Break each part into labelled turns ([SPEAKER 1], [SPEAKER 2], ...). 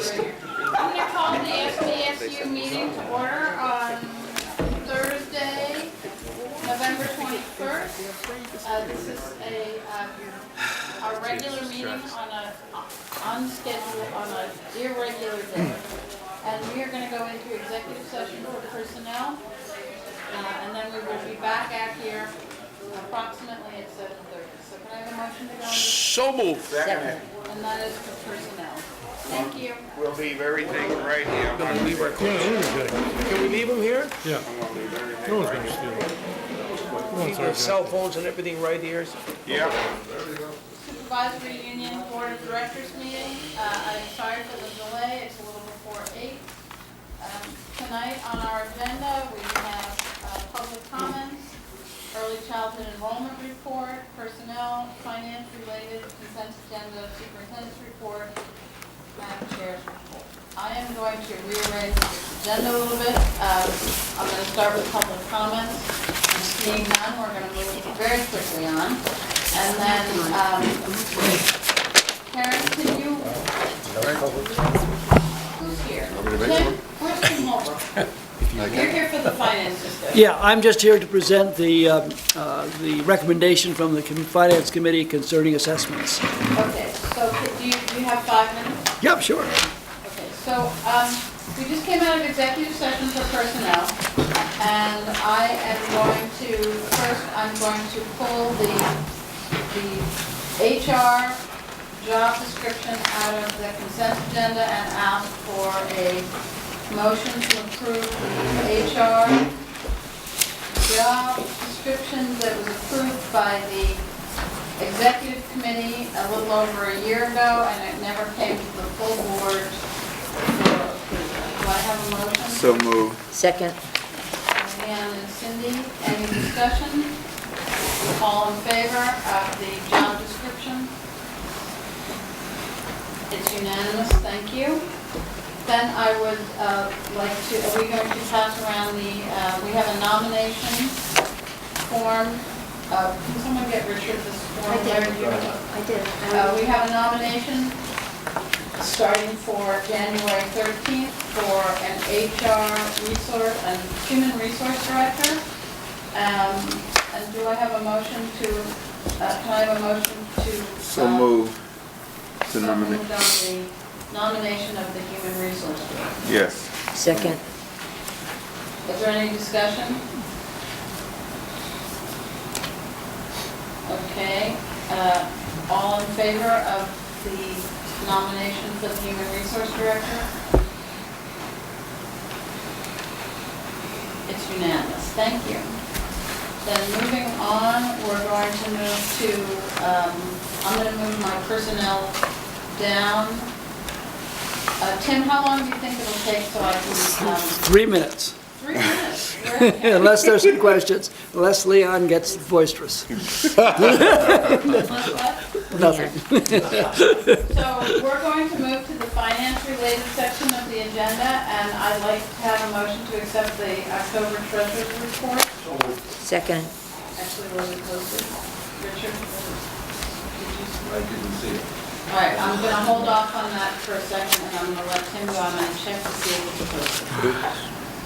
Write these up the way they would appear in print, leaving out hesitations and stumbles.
[SPEAKER 1] I'm going to call the SVSU meeting to order on Thursday, November 21st. This is our regular meeting on schedule on an irregular day. And we are going to go into executive session for personnel. And then we will be back out here approximately at 7:30. So can I have a motion to go into?
[SPEAKER 2] So moved.
[SPEAKER 3] Second.
[SPEAKER 1] And that is for personnel. Thank you.
[SPEAKER 2] We'll leave everything right here. I'm gonna leave our
[SPEAKER 4] Can we leave them here?
[SPEAKER 5] Yeah,
[SPEAKER 2] I'm gonna leave everything
[SPEAKER 5] no one's
[SPEAKER 2] right
[SPEAKER 5] gonna
[SPEAKER 2] here.
[SPEAKER 5] steal it.
[SPEAKER 4] Leave their cell phones and everything right here?
[SPEAKER 2] Yeah.
[SPEAKER 1] Supervisory Union Board of Directors meeting. I'm sorry for the delay, it's a little before 8. Tonight on our agenda, we have public comments, early childhood enrollment report, personnel, finance-related consent agenda, superintendent's report, Madam Chair's report. I am going to rearrange this agenda a little bit. I'm going to start with public comments. And seeing none, we're going to move very quickly on. And then, Karen, can you, who's here? Tim, where's Tim Holbrook? You're here for the finance discussion.
[SPEAKER 3] Yeah, I'm just here to present the recommendation from the Finance Committee concerning assessments.
[SPEAKER 1] Okay, so do you have 5 minutes?
[SPEAKER 3] Yep, sure.
[SPEAKER 1] Okay, so we just came out of executive session for personnel, and I am going to, first, I'm going to pull the HR job description out of the consent agenda and ask for a motion to approve the HR job description that was approved by the executive committee a little over a year ago, and it never came to the full board for approval. Do I have a motion?
[SPEAKER 2] So moved.
[SPEAKER 3] Second.
[SPEAKER 1] Leanne and Cindy, any discussion? All in favor of the job description? It's unanimous, thank you. Then I would like to, are we going to pass around we have a nomination form. Can someone get Richard this form?
[SPEAKER 6] I did.
[SPEAKER 1] We have a nomination starting for January 13th for an HR resource, and human resource director. And do I have a motion to, can I have a motion to?
[SPEAKER 2] So moved. To
[SPEAKER 1] So
[SPEAKER 2] nominate.
[SPEAKER 1] moved on the nomination of the human resource director.
[SPEAKER 2] Yes.
[SPEAKER 3] Second.
[SPEAKER 1] Is there any discussion? Okay, all in favor of the nomination for the human resource director? It's unanimous, thank you. Then moving on, we're going to move to, I'm going to move my personnel down. Tim, how long do you think it'll take so I can,
[SPEAKER 3] 3 minutes,
[SPEAKER 1] 3 minutes? We're okay.
[SPEAKER 3] unless there's some questions, unless Leon gets boisterous.
[SPEAKER 1] Unless what?
[SPEAKER 3] Nothing.
[SPEAKER 1] So we're going to move to the finance-related section of the agenda, and I'd like to have a motion to accept the October treasurer's report.
[SPEAKER 6] Second.
[SPEAKER 1] Actually, was it posted? Richard?
[SPEAKER 7] I didn't see it.
[SPEAKER 1] All right, I'm going to hold off on that for a second, and I'm going to let Tim go. I'm going to check to see if it's posted.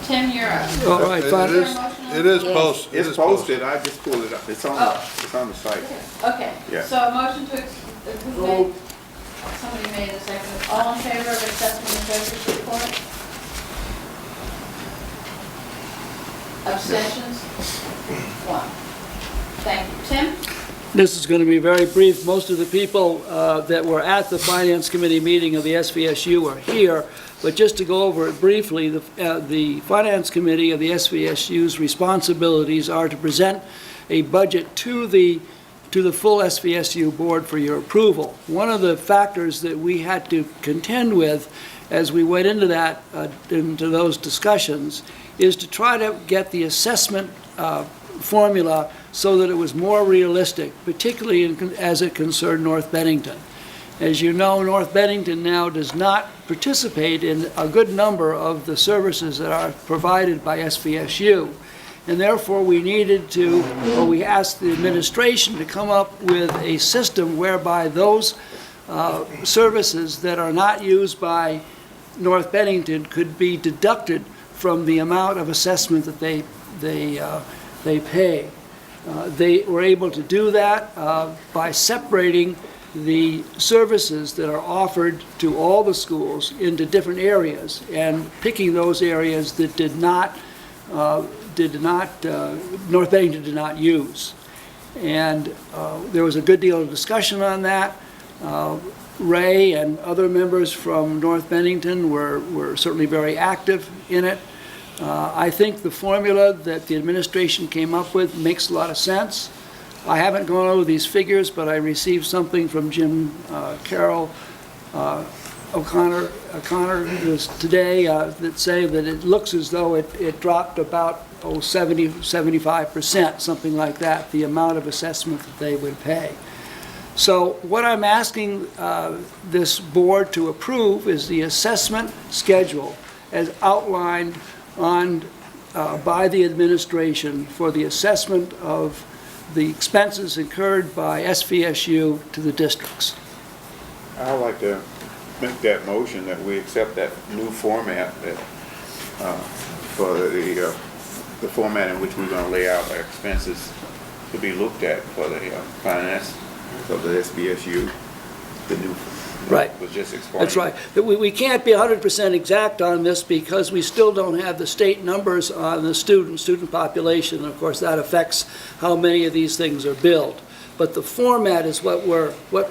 [SPEAKER 1] Tim, you're up.
[SPEAKER 3] All right, fine.
[SPEAKER 7] It is posted.
[SPEAKER 2] It's posted. I just pulled it up. It's on the site.
[SPEAKER 1] Okay,
[SPEAKER 2] Yeah.
[SPEAKER 1] so a motion to, who made? Somebody made a second. All in favor of accepting the treasurer's report? Abstentions? 1. Thank you. Tim?
[SPEAKER 3] This is going to be very brief. Most of the people that were at the Finance Committee meeting of the SVSU are here, but just to go over it briefly, the Finance Committee of the SVSU's responsibilities are to present a budget to the full SVSU Board for your approval. One of the factors that we had to contend with as we went into into those discussions is to try to get the assessment formula so that it was more realistic, particularly as it concerned North Bennington. As you know, North Bennington now does not participate in a good number of the services that are provided by SVSU. And therefore, we asked the administration to come up with a system whereby those services that are not used by North Bennington could be deducted from the amount of assessment that they pay. They were able to do that by separating the services that are offered to all the schools into different areas and picking those areas that North Bennington did not use. And there was a good deal of discussion on that. Ray and other members from North Bennington were certainly very active in it. I think the formula that the administration came up with makes a lot of sense. I haven't gone over these figures, but I received something from Jim O'Connor today that say that it looks as though it dropped about 75%, something like that, the amount of assessment that they would pay. So what I'm asking this board to approve is the assessment schedule as outlined by the administration for the assessment of the expenses incurred by SVSU to the districts.
[SPEAKER 2] I'd like to make that motion that we accept that new format that, for the format in which we're going to lay out our expenses to be looked at for the finance of the SVSU, the new
[SPEAKER 3] Right.
[SPEAKER 2] was just explained.
[SPEAKER 3] That's right. We can't be 100% exact on this because we still don't have the state numbers on the student population. Of course, that affects how many of these things are billed. But the format is what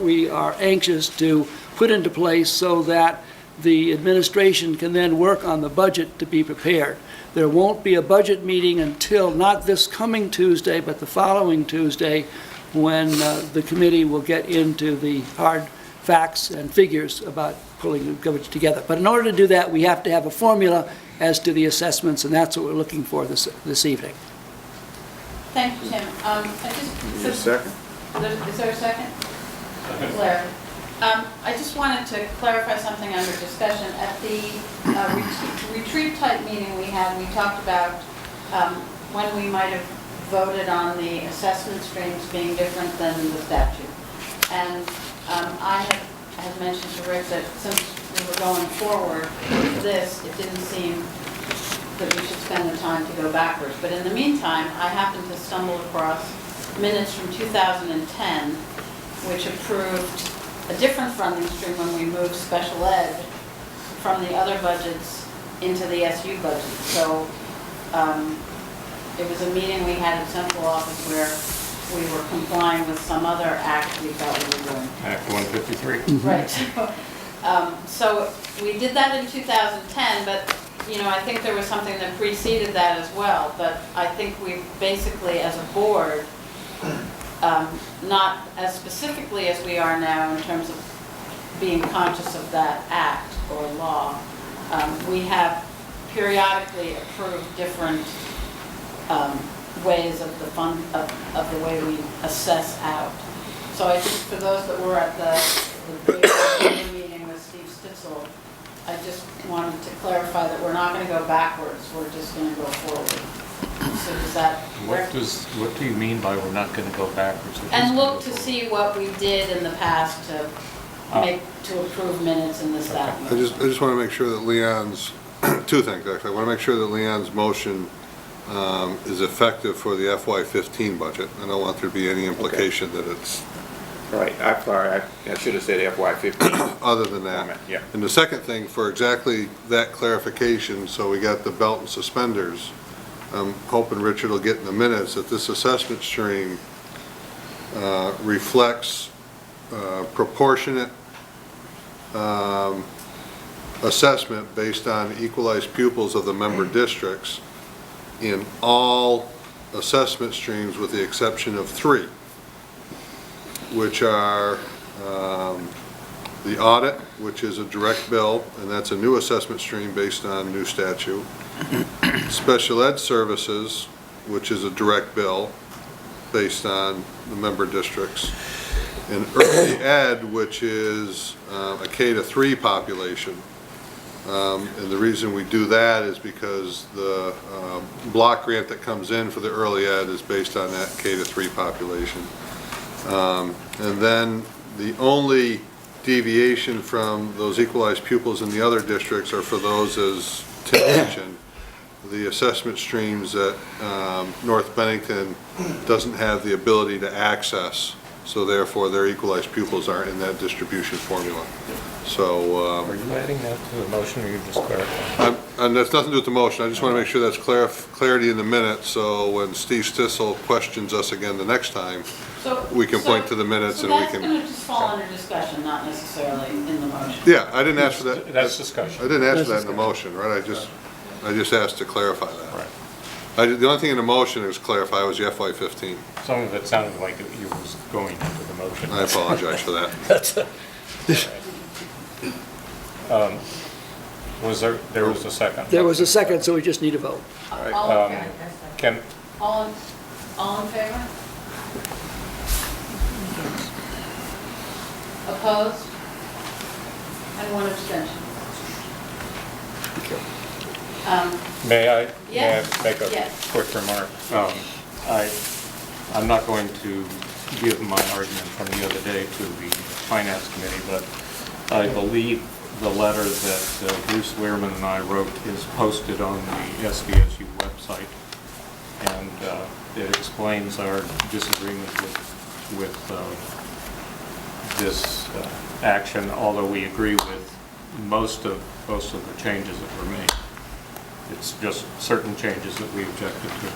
[SPEAKER 3] we are anxious to put into place so that the administration can then work on the budget to be prepared. There won't be a budget meeting until not this coming Tuesday, but the following Tuesday, when the committee will get into the hard facts and figures about pulling the government together. But in order to do that, we have to have a formula as to the assessments, and that's what we're looking for this evening.
[SPEAKER 1] Thank you, Tim.
[SPEAKER 2] Is there a second?
[SPEAKER 1] Is there a second? Larry. I just wanted to clarify something under discussion. At the retreat type meeting we had, we talked about when we might have voted on the assessment streams being different than the statute. And I had mentioned to Rick that since we were going forward with this, it didn't seem that we should spend the time to go backwards. But in the meantime, I happened to stumble across minutes from 2010, which approved a different funding stream when we moved special ed from the other budgets into the SU budget. So it was a meeting we had at central office where we were complying with some other act we thought we were doing.
[SPEAKER 5] Act 153.
[SPEAKER 1] Right. So we did that in 2010, but I think there was something that preceded that as well. But I think we basically, as a board, not as specifically as we are now in terms of being conscious of that act or law, we have periodically approved different ways of the fund of the way we assess out. So I think for those that were at the meeting with Steve Stitzel, I just wanted to clarify that we're not going to go backwards. We're just going to go forward. So does that work?
[SPEAKER 5] What do you mean by we're not going to go backwards?
[SPEAKER 1] And look to see what we did in the past to approve minutes and this, that.
[SPEAKER 7] I just want to make sure that Leon's, two things actually. I want to make sure that Leon's motion is effective for the FY15 budget. I don't want there to be any implication that it's...
[SPEAKER 2] Right, I should have said FY15.
[SPEAKER 7] Other than that.
[SPEAKER 2] Yeah.
[SPEAKER 7] And the second thing, for exactly that clarification, so we got the belt and suspenders, I'm hoping Richard will get in the minutes that this assessment stream reflects proportionate assessment based on equalized pupils of the member districts in all assessment streams with the exception of 3, which are the audit, which is a direct bill, and that's a new assessment stream based on new statute. Special ed services, which is a direct bill based on the member districts. And early ed, which is a K-3 population. And the reason we do that is because the block grant that comes in for the early ed is based on that K-3 population. And then the only deviation from those equalized pupils in the other districts are for those, as Tim mentioned, the assessment streams that North Bennington doesn't have the ability to access, so therefore their equalized pupils aren't in that distribution formula. So,
[SPEAKER 5] Are you adding that to the motion, or you just clarifying?
[SPEAKER 7] and that's nothing to do with the motion, I just want to make sure that's clarity in the minutes, so when Steve Stissel questions us again the next time, we can point to the minutes and we
[SPEAKER 1] So
[SPEAKER 7] can.
[SPEAKER 1] that's gonna just fall under discussion, not necessarily in the motion.
[SPEAKER 7] Yeah, I didn't ask for that.
[SPEAKER 5] That's discussion.
[SPEAKER 7] I didn't ask for that in the motion, right? I just asked to clarify that.
[SPEAKER 5] Right.
[SPEAKER 7] The only thing in the motion that was clarified was the FY15.
[SPEAKER 5] Some of it sounded like it was going into the motion.
[SPEAKER 7] I apologize for that.
[SPEAKER 5] There was a second?
[SPEAKER 3] There was a second, so we just need a vote.
[SPEAKER 1] All in favor?
[SPEAKER 5] Can,
[SPEAKER 1] All in favor? Opposed? And one abstention.
[SPEAKER 5] may I
[SPEAKER 1] Yes,
[SPEAKER 5] make a
[SPEAKER 1] yes.
[SPEAKER 5] quick remark? I'm not going to give my argument from the other day to the Finance Committee, but I believe the letter that Bruce Wehrman and I wrote is posted on the SVSU website, and it explains our disagreement with this action, although we agree with most of the changes that were made. It's just certain changes that we objected to,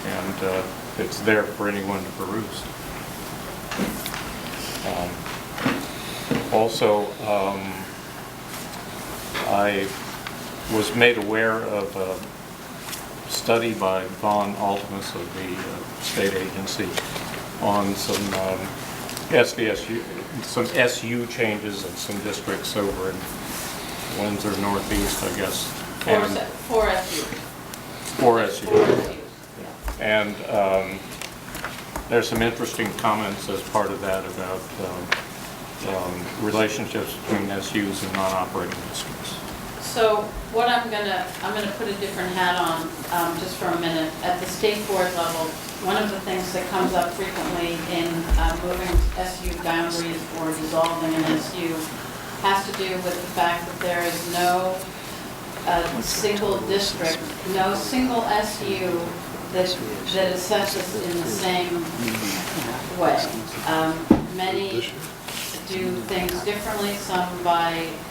[SPEAKER 5] and it's there for anyone to peruse. Also, I was made aware of a study by Von Altimus of the state agency on some SVSU, some SU changes in some districts over in Windsor Northeast, I guess.
[SPEAKER 1] Four SU.
[SPEAKER 5] Four SU.
[SPEAKER 1] Four SU.
[SPEAKER 5] And there's some interesting comments as part of that about relationships between SUs and non-operating districts.
[SPEAKER 1] So what I'm gonna put a different hat on just for a minute. At the state board level, one of the things that comes up frequently in moving SU boundaries or dissolving an SU has to do with the fact that there is no single district, no single SU that assesses in the same way. Many do things differently, some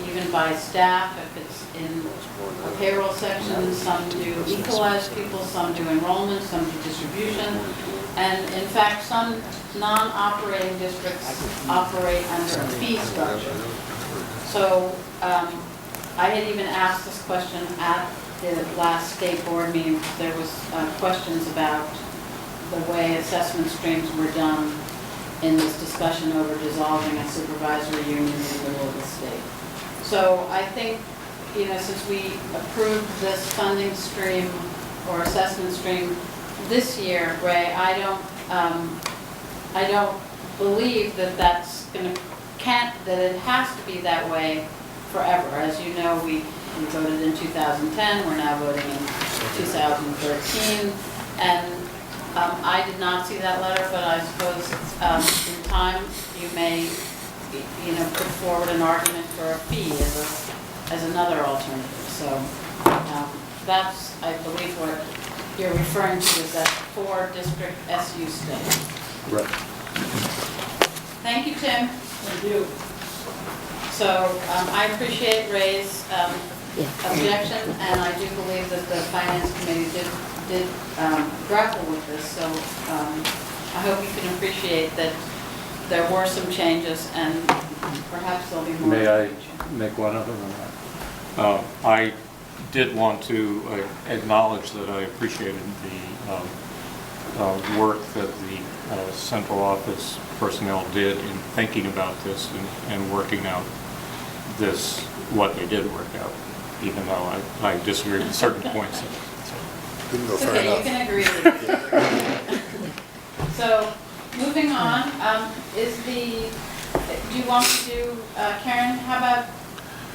[SPEAKER 1] even by staff, if it's in a payroll section, some do equalized people, some do enrollment, some do distribution, and in fact, some non-operating districts operate under a fee structure. So I had even asked this question at the last state board meeting, because there was questions about the way assessment streams were done in this discussion over dissolving a supervisory union in the middle of the state. So I think, since we approved this funding stream or assessment stream this year, Ray, I don't believe that that it has to be that way forever. As you know, we voted in 2010, we're now voting in 2013, and I did not see that letter, but I suppose in time you may, put forward an argument for a fee as another alternative. So that's, I believe, what you're referring to is that 4-district SU state.
[SPEAKER 7] Right.
[SPEAKER 1] Thank you, Tim. Thank you. So I appreciate Ray's objection, and I do believe that the Finance Committee did grapple with this, so I hope you can appreciate that there were some changes, and perhaps there'll be more.
[SPEAKER 5] May I make one other remark? I did want to acknowledge that I appreciated the work that the central office personnel did in thinking about this and working out this, what they did work out, even though I disagree with certain points of it.
[SPEAKER 7] Didn't go
[SPEAKER 1] It's
[SPEAKER 7] far
[SPEAKER 1] okay, you
[SPEAKER 7] enough.
[SPEAKER 1] can agree with it. So, moving on, do you want to do, Karen, how about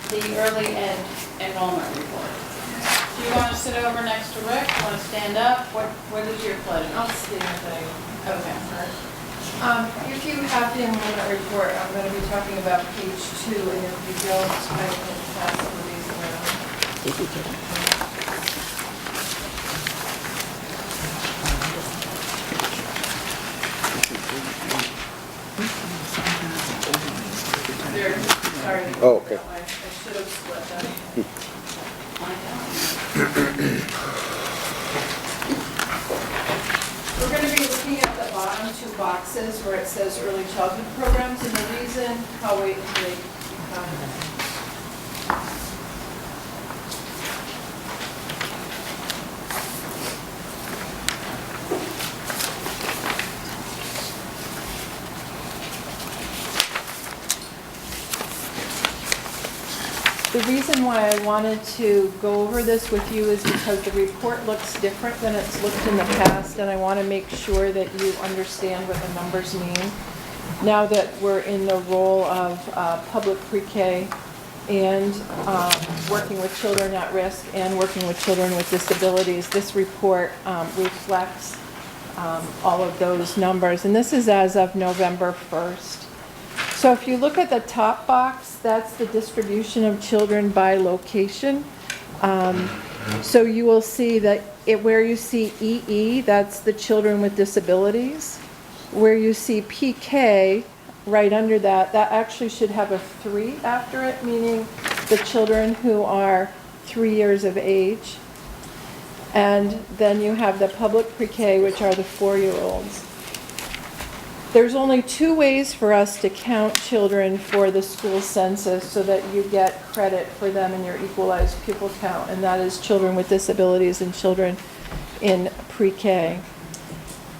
[SPEAKER 1] the early ed enrollment report? Do you want to sit over next to Rick? Want to stand up? What is your pleasure?
[SPEAKER 8] I'll stand there.
[SPEAKER 1] Okay.
[SPEAKER 8] If you have the enrollment report, I'm going to be talking about page 2, and if you don't, I can pass some of these around. There, sorry.
[SPEAKER 2] Oh, okay.
[SPEAKER 8] I should have split that. We're going to be looking at the bottom 2 boxes where it says early childhood programs, and the reason, I'll wait until they come. The reason why I wanted to go over this with you is because the report looks different than it's looked in the past, and I want to make sure that you understand what the numbers mean. Now that we're in the role of public pre-K and working with children at risk and working with children with disabilities, this report reflects all of those numbers. And this is as of November 1st. So if you look at the top box, that's the distribution of children by location. So you will see that where you see EE, that's the children with disabilities. Where you see PK, right under that, that actually should have a 3 after it, meaning the children who are 3 years of age. And then you have the public pre-K, which are the 4-year-olds. There's only 2 ways for us to count children for the school census so that you get credit for them in your equalized pupil count, and that is children with disabilities and children in pre-K.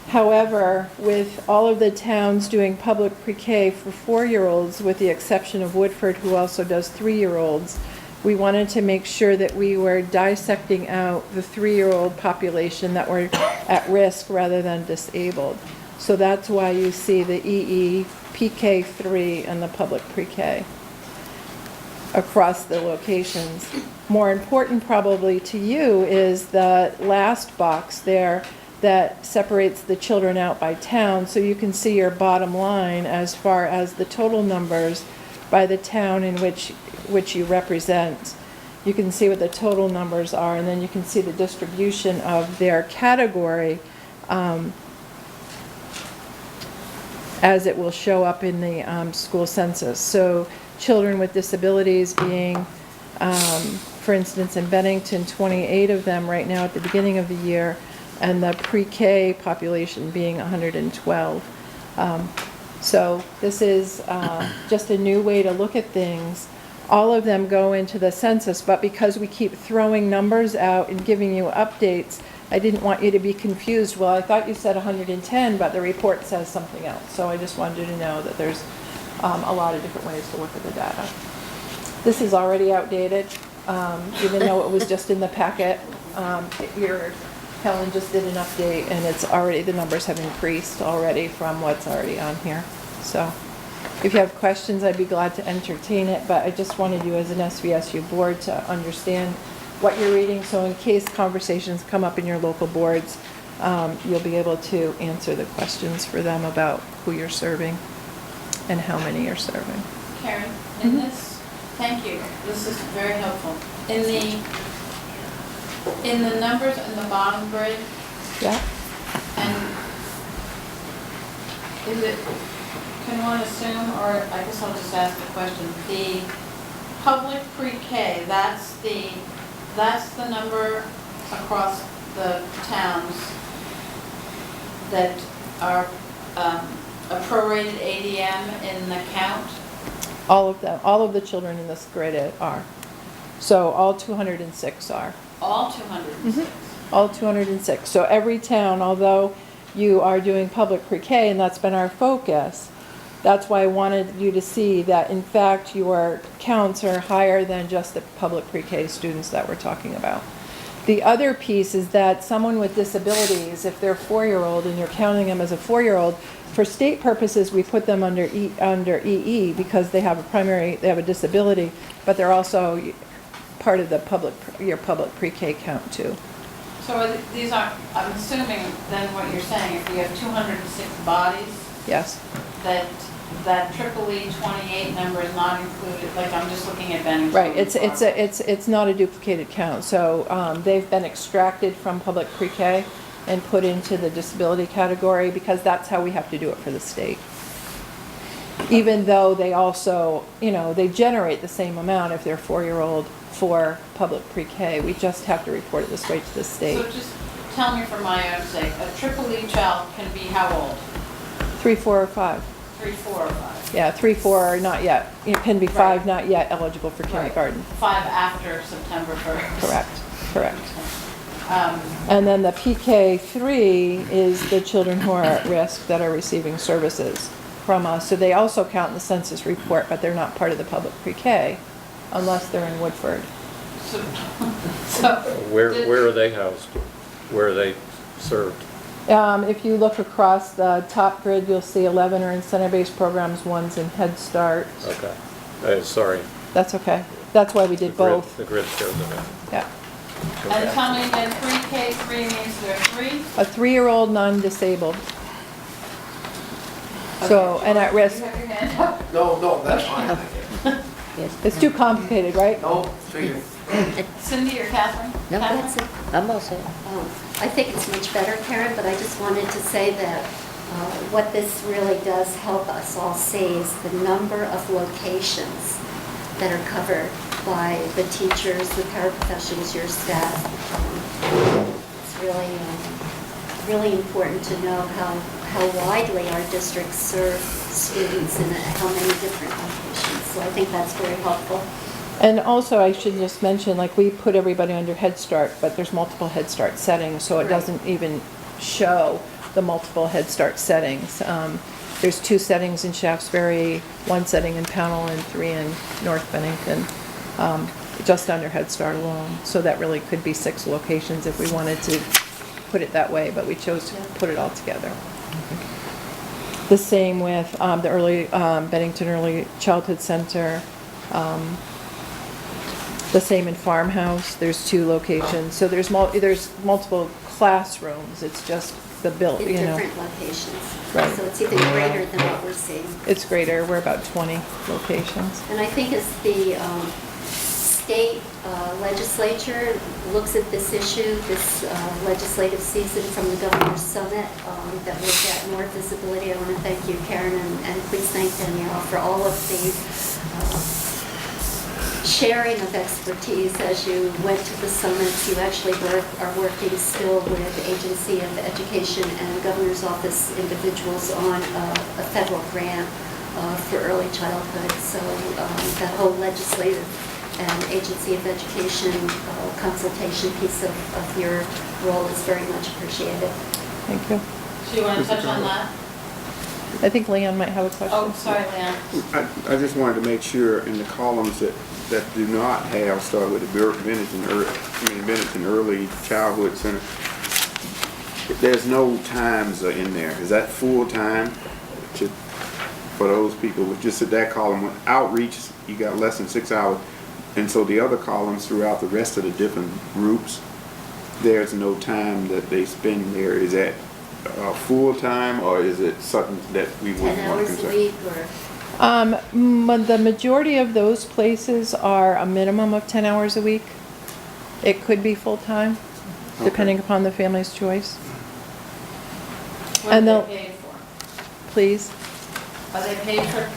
[SPEAKER 8] However, with all of the towns doing public pre-K for 4-year-olds, with the exception of Woodford, who also does 3-year-olds, we wanted to make sure that we were dissecting out the 3-year-old population that were at risk rather than disabled. So that's why you see the EE, PK3, and the public pre-K across the locations. More important probably to you is the last box there that separates the children out by town, so you can see your bottom line as far as the total numbers by the town in which you represent. You can see what the total numbers are, and then you can see the distribution of their category as it will show up in the school census. So children with disabilities being, for instance, in Bennington, 28 of them right now at the beginning of the year, and the pre-K population being 112. So this is just a new way to look at things. All of them go into the census, but because we keep throwing numbers out and giving you updates, I didn't want you to be confused. Well, I thought you said 110, but the report says something else. So I just wanted you to know that there's a lot of different ways to look at the data. This is already outdated, even though it was just in the packet. Helen just did an update, and it's already, the numbers have increased already from what's already on here. So if you have questions, I'd be glad to entertain it, but I just wanted you as an SVSU board to understand what you're reading, so in case conversations come up in your local boards, you'll be able to answer the questions for them about who you're serving and how many you're serving.
[SPEAKER 1] Karen, in this, thank you, this is very helpful. In the numbers in the bottom grid,
[SPEAKER 8] Yeah?
[SPEAKER 1] and is it, can one assume, or I guess I'll just ask the question, the public pre-K, that's the number across the towns that are a prorated ADM in the count?
[SPEAKER 8] All of them, all of the children in this grid are. So all 206 are.
[SPEAKER 1] All 206?
[SPEAKER 8] All 206. So every town, although you are doing public pre-K, and that's been our focus, that's why I wanted you to see that, in fact, your counts are higher than just the public pre-K students that we're talking about. The other piece is that someone with disabilities, if they're 4-year-old and you're counting them as a 4-year-old, for state purposes, we put them under EE because they have a disability, but they're also part of the your public pre-K count too.
[SPEAKER 1] So these are, I'm assuming then what you're saying, if you have 206 bodies,
[SPEAKER 8] Yes.
[SPEAKER 1] that triple E 28 number is not included, like, I'm just looking at Bennington.
[SPEAKER 8] Right, it's not a duplicated count, so they've been extracted from public pre-K and put into the disability category because that's how we have to do it for the state. Even though they also, they generate the same amount if they're 4-year-old for public pre-K, we just have to report it this way to the state.
[SPEAKER 1] So just tell me for my own sake, a triple E child can be how old?
[SPEAKER 8] 3, 4, or 5.
[SPEAKER 1] 3, 4, or 5?
[SPEAKER 8] Yeah, 3, 4, not yet. It can be 5,
[SPEAKER 1] Right.
[SPEAKER 8] not yet eligible for kindergarten.
[SPEAKER 1] 5 after September 1st.
[SPEAKER 8] Correct. And then the PK3 is the children who are at risk that are receiving services from us. So they also count in the census report, but they're not part of the public pre-K unless they're in Woodford.
[SPEAKER 1] So
[SPEAKER 5] Where are they housed? Where are they served?
[SPEAKER 8] If you look across the top grid, you'll see 11 are in center-based programs, 1's in Head Start.
[SPEAKER 5] Okay. Sorry.
[SPEAKER 8] That's okay. That's why we did both.
[SPEAKER 5] The grid shows it.
[SPEAKER 8] Yeah.
[SPEAKER 1] And tell me that 3K3 means there are 3?
[SPEAKER 8] A 3-year-old non-disabled. So, and at risk.
[SPEAKER 1] You have your hand up.
[SPEAKER 4] No, that's fine.
[SPEAKER 8] It's too complicated, right?
[SPEAKER 4] No, figure.
[SPEAKER 1] Cindy or Catherine?
[SPEAKER 6] No,
[SPEAKER 1] Catherine?
[SPEAKER 6] that's it. I'm all set.
[SPEAKER 9] I think it's much better, Karen, but I just wanted to say that what this really does help us all see is the number of locations that are covered by the teachers, the paraprofessionals, your staff. It's really important to know how widely our districts serve students in how many different locations. So I think that's very helpful.
[SPEAKER 8] And also, I should just mention, like, we put everybody under Head Start, but there's multiple Head Start settings, so it doesn't even show the multiple Head Start settings. There's 2 settings in Shaftesbury, 1 setting in Pownell, and 3 in North Bennington, just under Head Start alone. So that really could be 6 locations if we wanted to put it that way, but we chose to put it all together. The same with the Bennington Early Childhood Center. The same in Farmhouse, there's 2 locations. So there's multiple classrooms, it's just the
[SPEAKER 9] In different locations.
[SPEAKER 8] Right.
[SPEAKER 9] So it's even greater than what we're seeing.
[SPEAKER 8] It's greater, we're about 20 locations.
[SPEAKER 9] And I think as the state legislature looks at this issue, this legislative season from the Governor's Summit, that will get more visibility. I want to thank you, Karen, and please thank Danielle for all of the sharing of expertise as you went to the summits. You actually are working still with Agency of Education and Governor's Office individuals on a federal grant for early childhood. So that whole legislative and Agency of Education consultation piece of your role is very much appreciated.
[SPEAKER 8] Thank you.
[SPEAKER 1] Do you want to touch on that?
[SPEAKER 8] I think Leanne might have a question.
[SPEAKER 1] Oh, sorry, Leanne.
[SPEAKER 2] I just wanted to make sure in the columns that do not have, start with the Bennington Early Childhood Center, there's no times in there. Is that full time for those people? Just at that column, with outreach, you got less than 6 hours. And so the other columns throughout the rest of the different groups, there's no time that they spend there. Is that full time, or is it something that we would
[SPEAKER 9] 10
[SPEAKER 2] want to
[SPEAKER 9] hours a
[SPEAKER 2] consider?
[SPEAKER 9] week or?
[SPEAKER 8] The majority of those places are a minimum of 10 hours a week. It could be full-time, depending upon the family's choice.
[SPEAKER 1] What
[SPEAKER 8] And
[SPEAKER 1] are
[SPEAKER 8] they'll-
[SPEAKER 1] they paid for?
[SPEAKER 8] Please.
[SPEAKER 1] Are they paid for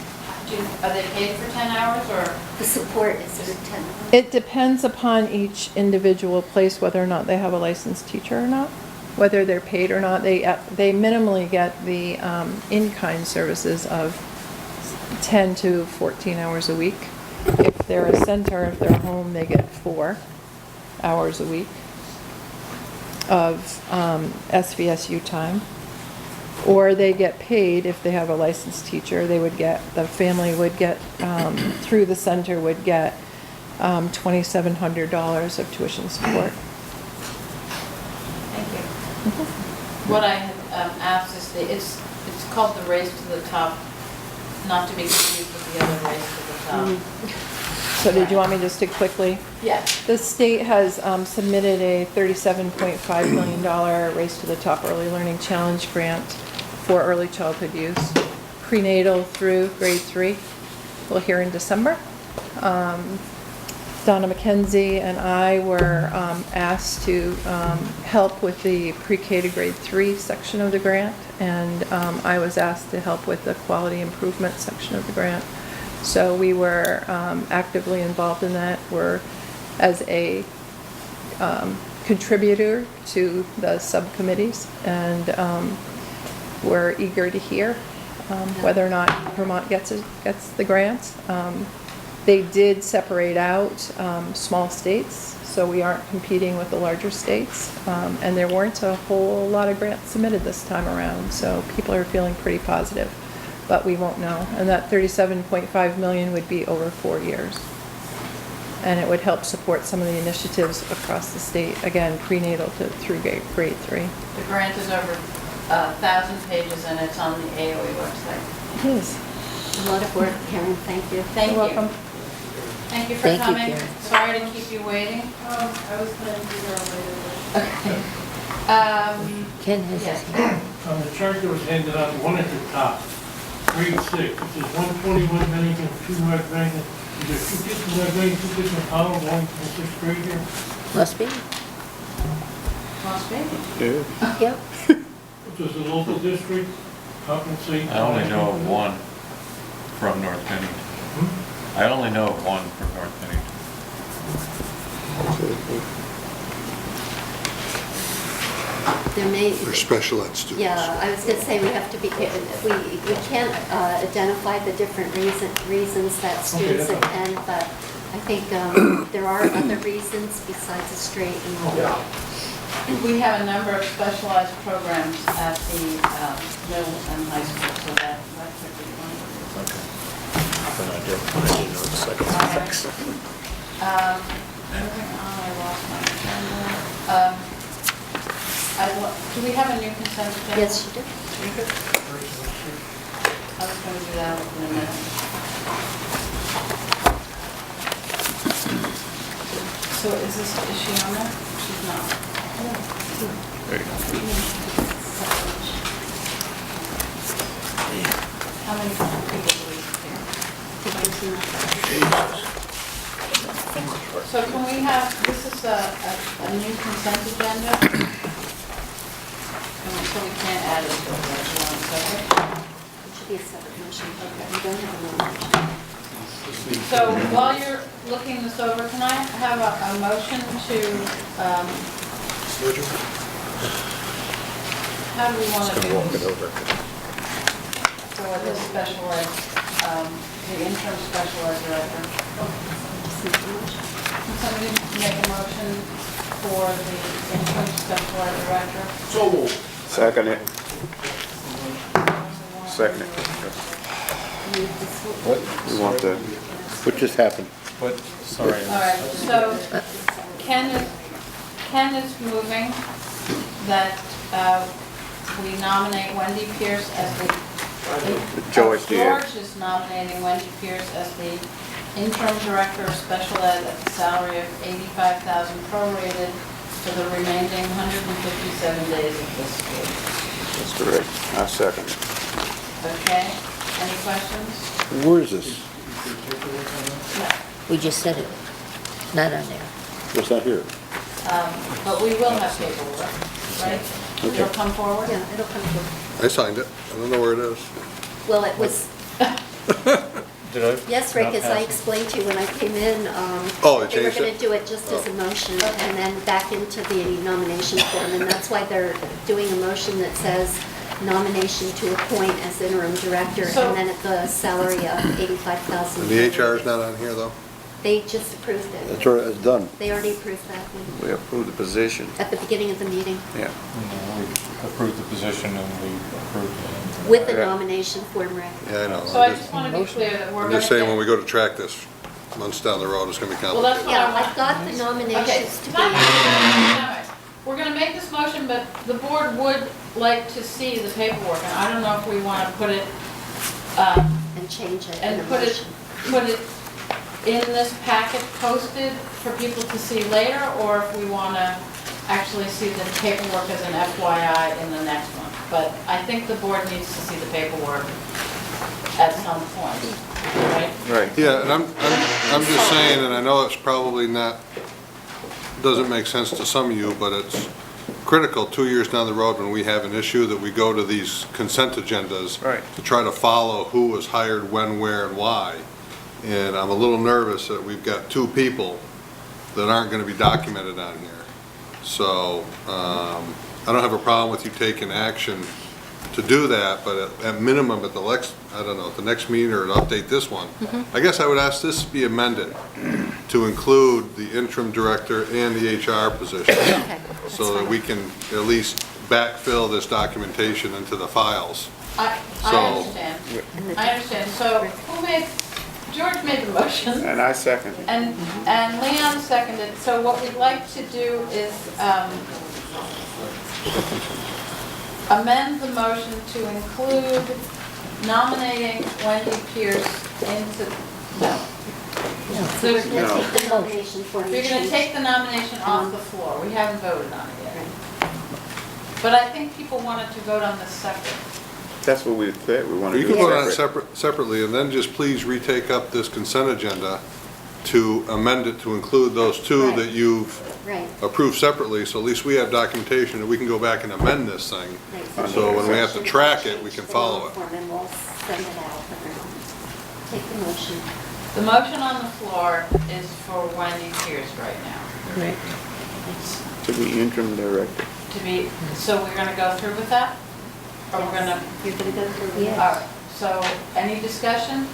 [SPEAKER 1] 10 hours or?
[SPEAKER 9] The support is for 10 hours.
[SPEAKER 8] It depends upon each individual place, whether or not they have a licensed teacher or not, whether they're paid or not. They minimally get the in-kind services of 10 to 14 hours a week. If they're a center, if they're home, they get 4 hours a week of SVSU time. Or they get paid if they have a licensed teacher. The family would get, through the center would get $2,700 of tuition support.
[SPEAKER 1] Thank you. What I had asked is, it's called the Race to the Top, not to be confused with the other Race to the Top.
[SPEAKER 8] So did you want me just to quickly?
[SPEAKER 1] Yeah.
[SPEAKER 8] The state has submitted a $37.5 million Race to the Top Early Learning Challenge grant for early childhood use, prenatal through grade 3. We'll hear in December. Donna McKenzie and I were asked to help with the pre-K to grade 3 section of the grant, and I was asked to help with the quality improvement section of the grant. So we were actively involved in that. We're as a contributor to the subcommittees, and we're eager to hear whether or not Vermont gets the grants. They did separate out small states, so we aren't competing with the larger states. And there weren't a whole lot of grants submitted this time around, so people are feeling pretty positive, but we won't know. And that 37.5 million would be over 4 years. And it would help support some of the initiatives across the state, again, prenatal to through grade 3.
[SPEAKER 1] The grant is over 1,000 pages and it's on the AOE website.
[SPEAKER 8] It is.
[SPEAKER 9] A lot of work, Karen, thank you.
[SPEAKER 1] Thank you.
[SPEAKER 8] You're welcome.
[SPEAKER 1] Thank you for
[SPEAKER 6] Thank you,
[SPEAKER 1] coming.
[SPEAKER 6] Karen.
[SPEAKER 1] Sorry to keep you waiting.
[SPEAKER 8] I was planning to go later.
[SPEAKER 1] Okay.
[SPEAKER 6] Ken has his hand.
[SPEAKER 10] On the chart that was handed out, the one at the top, grade 6, it says 121 Bennington, 2 North Bennington. Is there 2 kids in North Bennington, 2 kids in Powell, going to the 6th grade here?
[SPEAKER 6] Must be.
[SPEAKER 1] Must be.
[SPEAKER 2] Yeah.
[SPEAKER 6] Yep.
[SPEAKER 10] Does the local district compensate?
[SPEAKER 5] I only know of one from North Bennington. I only know of one from North Bennington.
[SPEAKER 9] There may,
[SPEAKER 7] They're special ed students.
[SPEAKER 9] yeah, I was going to say, we have to be, we can't identify the different reasons that students
[SPEAKER 10] that's fine.
[SPEAKER 9] attend, but I think there are other reasons besides a straight enrollment.
[SPEAKER 1] We have a number of specialized programs at the middle and high school, so that could be one. Moving on, I lost my agenda. Do we have a new consent agenda?
[SPEAKER 9] Yes, you do.
[SPEAKER 1] I was going to do that in a minute. So is she on there? She's not.
[SPEAKER 2] There you go.
[SPEAKER 1] How many people do we hear? So can we have, this is a new consent agenda? So we can't add it to the next one, so.
[SPEAKER 9] It should be a separate motion.
[SPEAKER 1] Okay.
[SPEAKER 9] We don't have a motion.
[SPEAKER 1] So while you're looking this over, can I have a motion to, how do we want to do this? For the special ed, the interim special ed director. Can somebody make a motion for the interim special ed director?
[SPEAKER 10] So moved.
[SPEAKER 2] Second it. Second it. We want the, what just happened?
[SPEAKER 5] What, sorry.
[SPEAKER 1] All right, so Ken is moving that we nominate Wendy Pierce as the.
[SPEAKER 2] Joyce did.
[SPEAKER 1] George is nominating Wendy Pierce as the interim director of special ed at the salary of $85,000 prorated for the remaining 157 days of this school.
[SPEAKER 2] That's correct. I second it.
[SPEAKER 1] Okay, any questions?
[SPEAKER 11] Where is this?
[SPEAKER 1] No.
[SPEAKER 6] We just said it. Not on there.
[SPEAKER 11] It's not here.
[SPEAKER 1] But we will have paperwork, right? It'll come forward?
[SPEAKER 9] Yeah, it'll come forward.
[SPEAKER 7] I signed it. I don't know where it is.
[SPEAKER 9] Well, it was,
[SPEAKER 5] Did I?
[SPEAKER 9] yes, Rick,
[SPEAKER 5] not
[SPEAKER 9] as
[SPEAKER 5] pass
[SPEAKER 9] I
[SPEAKER 5] it?
[SPEAKER 9] explained to you when I came in,
[SPEAKER 7] Oh, they
[SPEAKER 9] they were
[SPEAKER 7] changed
[SPEAKER 9] going
[SPEAKER 7] it?
[SPEAKER 9] to do it just as a motion and then back into the nomination form. And that's why they're doing a motion that says nomination to appoint as interim director
[SPEAKER 1] So-
[SPEAKER 9] and then at the salary of $85,000.
[SPEAKER 7] And the HR is not on here, though?
[SPEAKER 9] They just approved
[SPEAKER 11] That's
[SPEAKER 9] it.
[SPEAKER 11] where it's done.
[SPEAKER 9] They already approved that
[SPEAKER 2] We approved the position.
[SPEAKER 9] at the beginning of the meeting
[SPEAKER 2] Yeah.
[SPEAKER 5] No, we approved the position and we approved it.
[SPEAKER 9] with the
[SPEAKER 2] Yeah.
[SPEAKER 9] nomination form, Rick.
[SPEAKER 7] Yeah, I know.
[SPEAKER 1] So I just want to be clear that we're
[SPEAKER 7] I'm
[SPEAKER 1] going to.
[SPEAKER 7] just saying, when we go to track this months down the road, it's gonna be
[SPEAKER 1] Well, that's
[SPEAKER 7] complicated.
[SPEAKER 1] what I
[SPEAKER 9] Yeah,
[SPEAKER 1] want.
[SPEAKER 9] I've got the
[SPEAKER 1] Okay,
[SPEAKER 9] nominations to
[SPEAKER 1] time
[SPEAKER 9] be.
[SPEAKER 1] out. We're gonna make this motion, but the board would like to see the paperwork, and I don't know if we wanna put it,
[SPEAKER 9] And change it in
[SPEAKER 1] and
[SPEAKER 9] the
[SPEAKER 1] put it
[SPEAKER 9] motion.
[SPEAKER 1] in this packet posted for people to see later, or if we wanna actually see the paperwork as an FYI in the next one. but I think the board needs to see the paperwork at some point, right?
[SPEAKER 2] Right.
[SPEAKER 7] Yeah, and I'm just saying, and I know it's probably not, doesn't make sense to some of you, but it's critical 2 years down the road when we have an issue that we go to these consent agendas
[SPEAKER 2] Right.
[SPEAKER 7] to try to follow who was hired, when, where, and why. And I'm a little nervous that we've got 2 people that aren't going to be documented on here. So I don't have a problem with you taking action to do that, but at minimum at the next, I don't know, at the next meeting or to update this one, I guess I would ask this to be amended to include the interim director and the HR position.
[SPEAKER 9] Okay, that's
[SPEAKER 7] So that
[SPEAKER 9] fine.
[SPEAKER 7] we can at least backfill this documentation into the files.
[SPEAKER 1] I
[SPEAKER 7] So-
[SPEAKER 1] understand, I understand. So who made, George made the motion,
[SPEAKER 2] And I second it.
[SPEAKER 1] and Leon seconded. So what we'd like to do is amend the motion to include nominating Wendy Pierce into, no.
[SPEAKER 9] So we're going
[SPEAKER 2] No.
[SPEAKER 9] to take the nomination for
[SPEAKER 1] You're gonna take the nomination off the floor. We haven't voted on it yet. But I think people wanted to vote on this separate.
[SPEAKER 2] That's what we said, we want to
[SPEAKER 7] You
[SPEAKER 2] do
[SPEAKER 7] can vote on it
[SPEAKER 2] separate.
[SPEAKER 7] separately, and then just please retake up this consent agenda to amend it to include those 2 that you've
[SPEAKER 9] Right,
[SPEAKER 7] approved separately, so at least we have documentation and we can go back and amend this thing.
[SPEAKER 9] right.
[SPEAKER 7] So when we have to track it, we can follow it.
[SPEAKER 9] Form and we'll send it out. Take the motion.
[SPEAKER 1] The motion on the floor is for Wendy Pierce right now.
[SPEAKER 6] Right.
[SPEAKER 1] It's
[SPEAKER 2] To be interim director.
[SPEAKER 1] to be, so we're gonna go through with that? Or we're gonna,
[SPEAKER 9] You're going to go through it?
[SPEAKER 1] all right, so any discussion?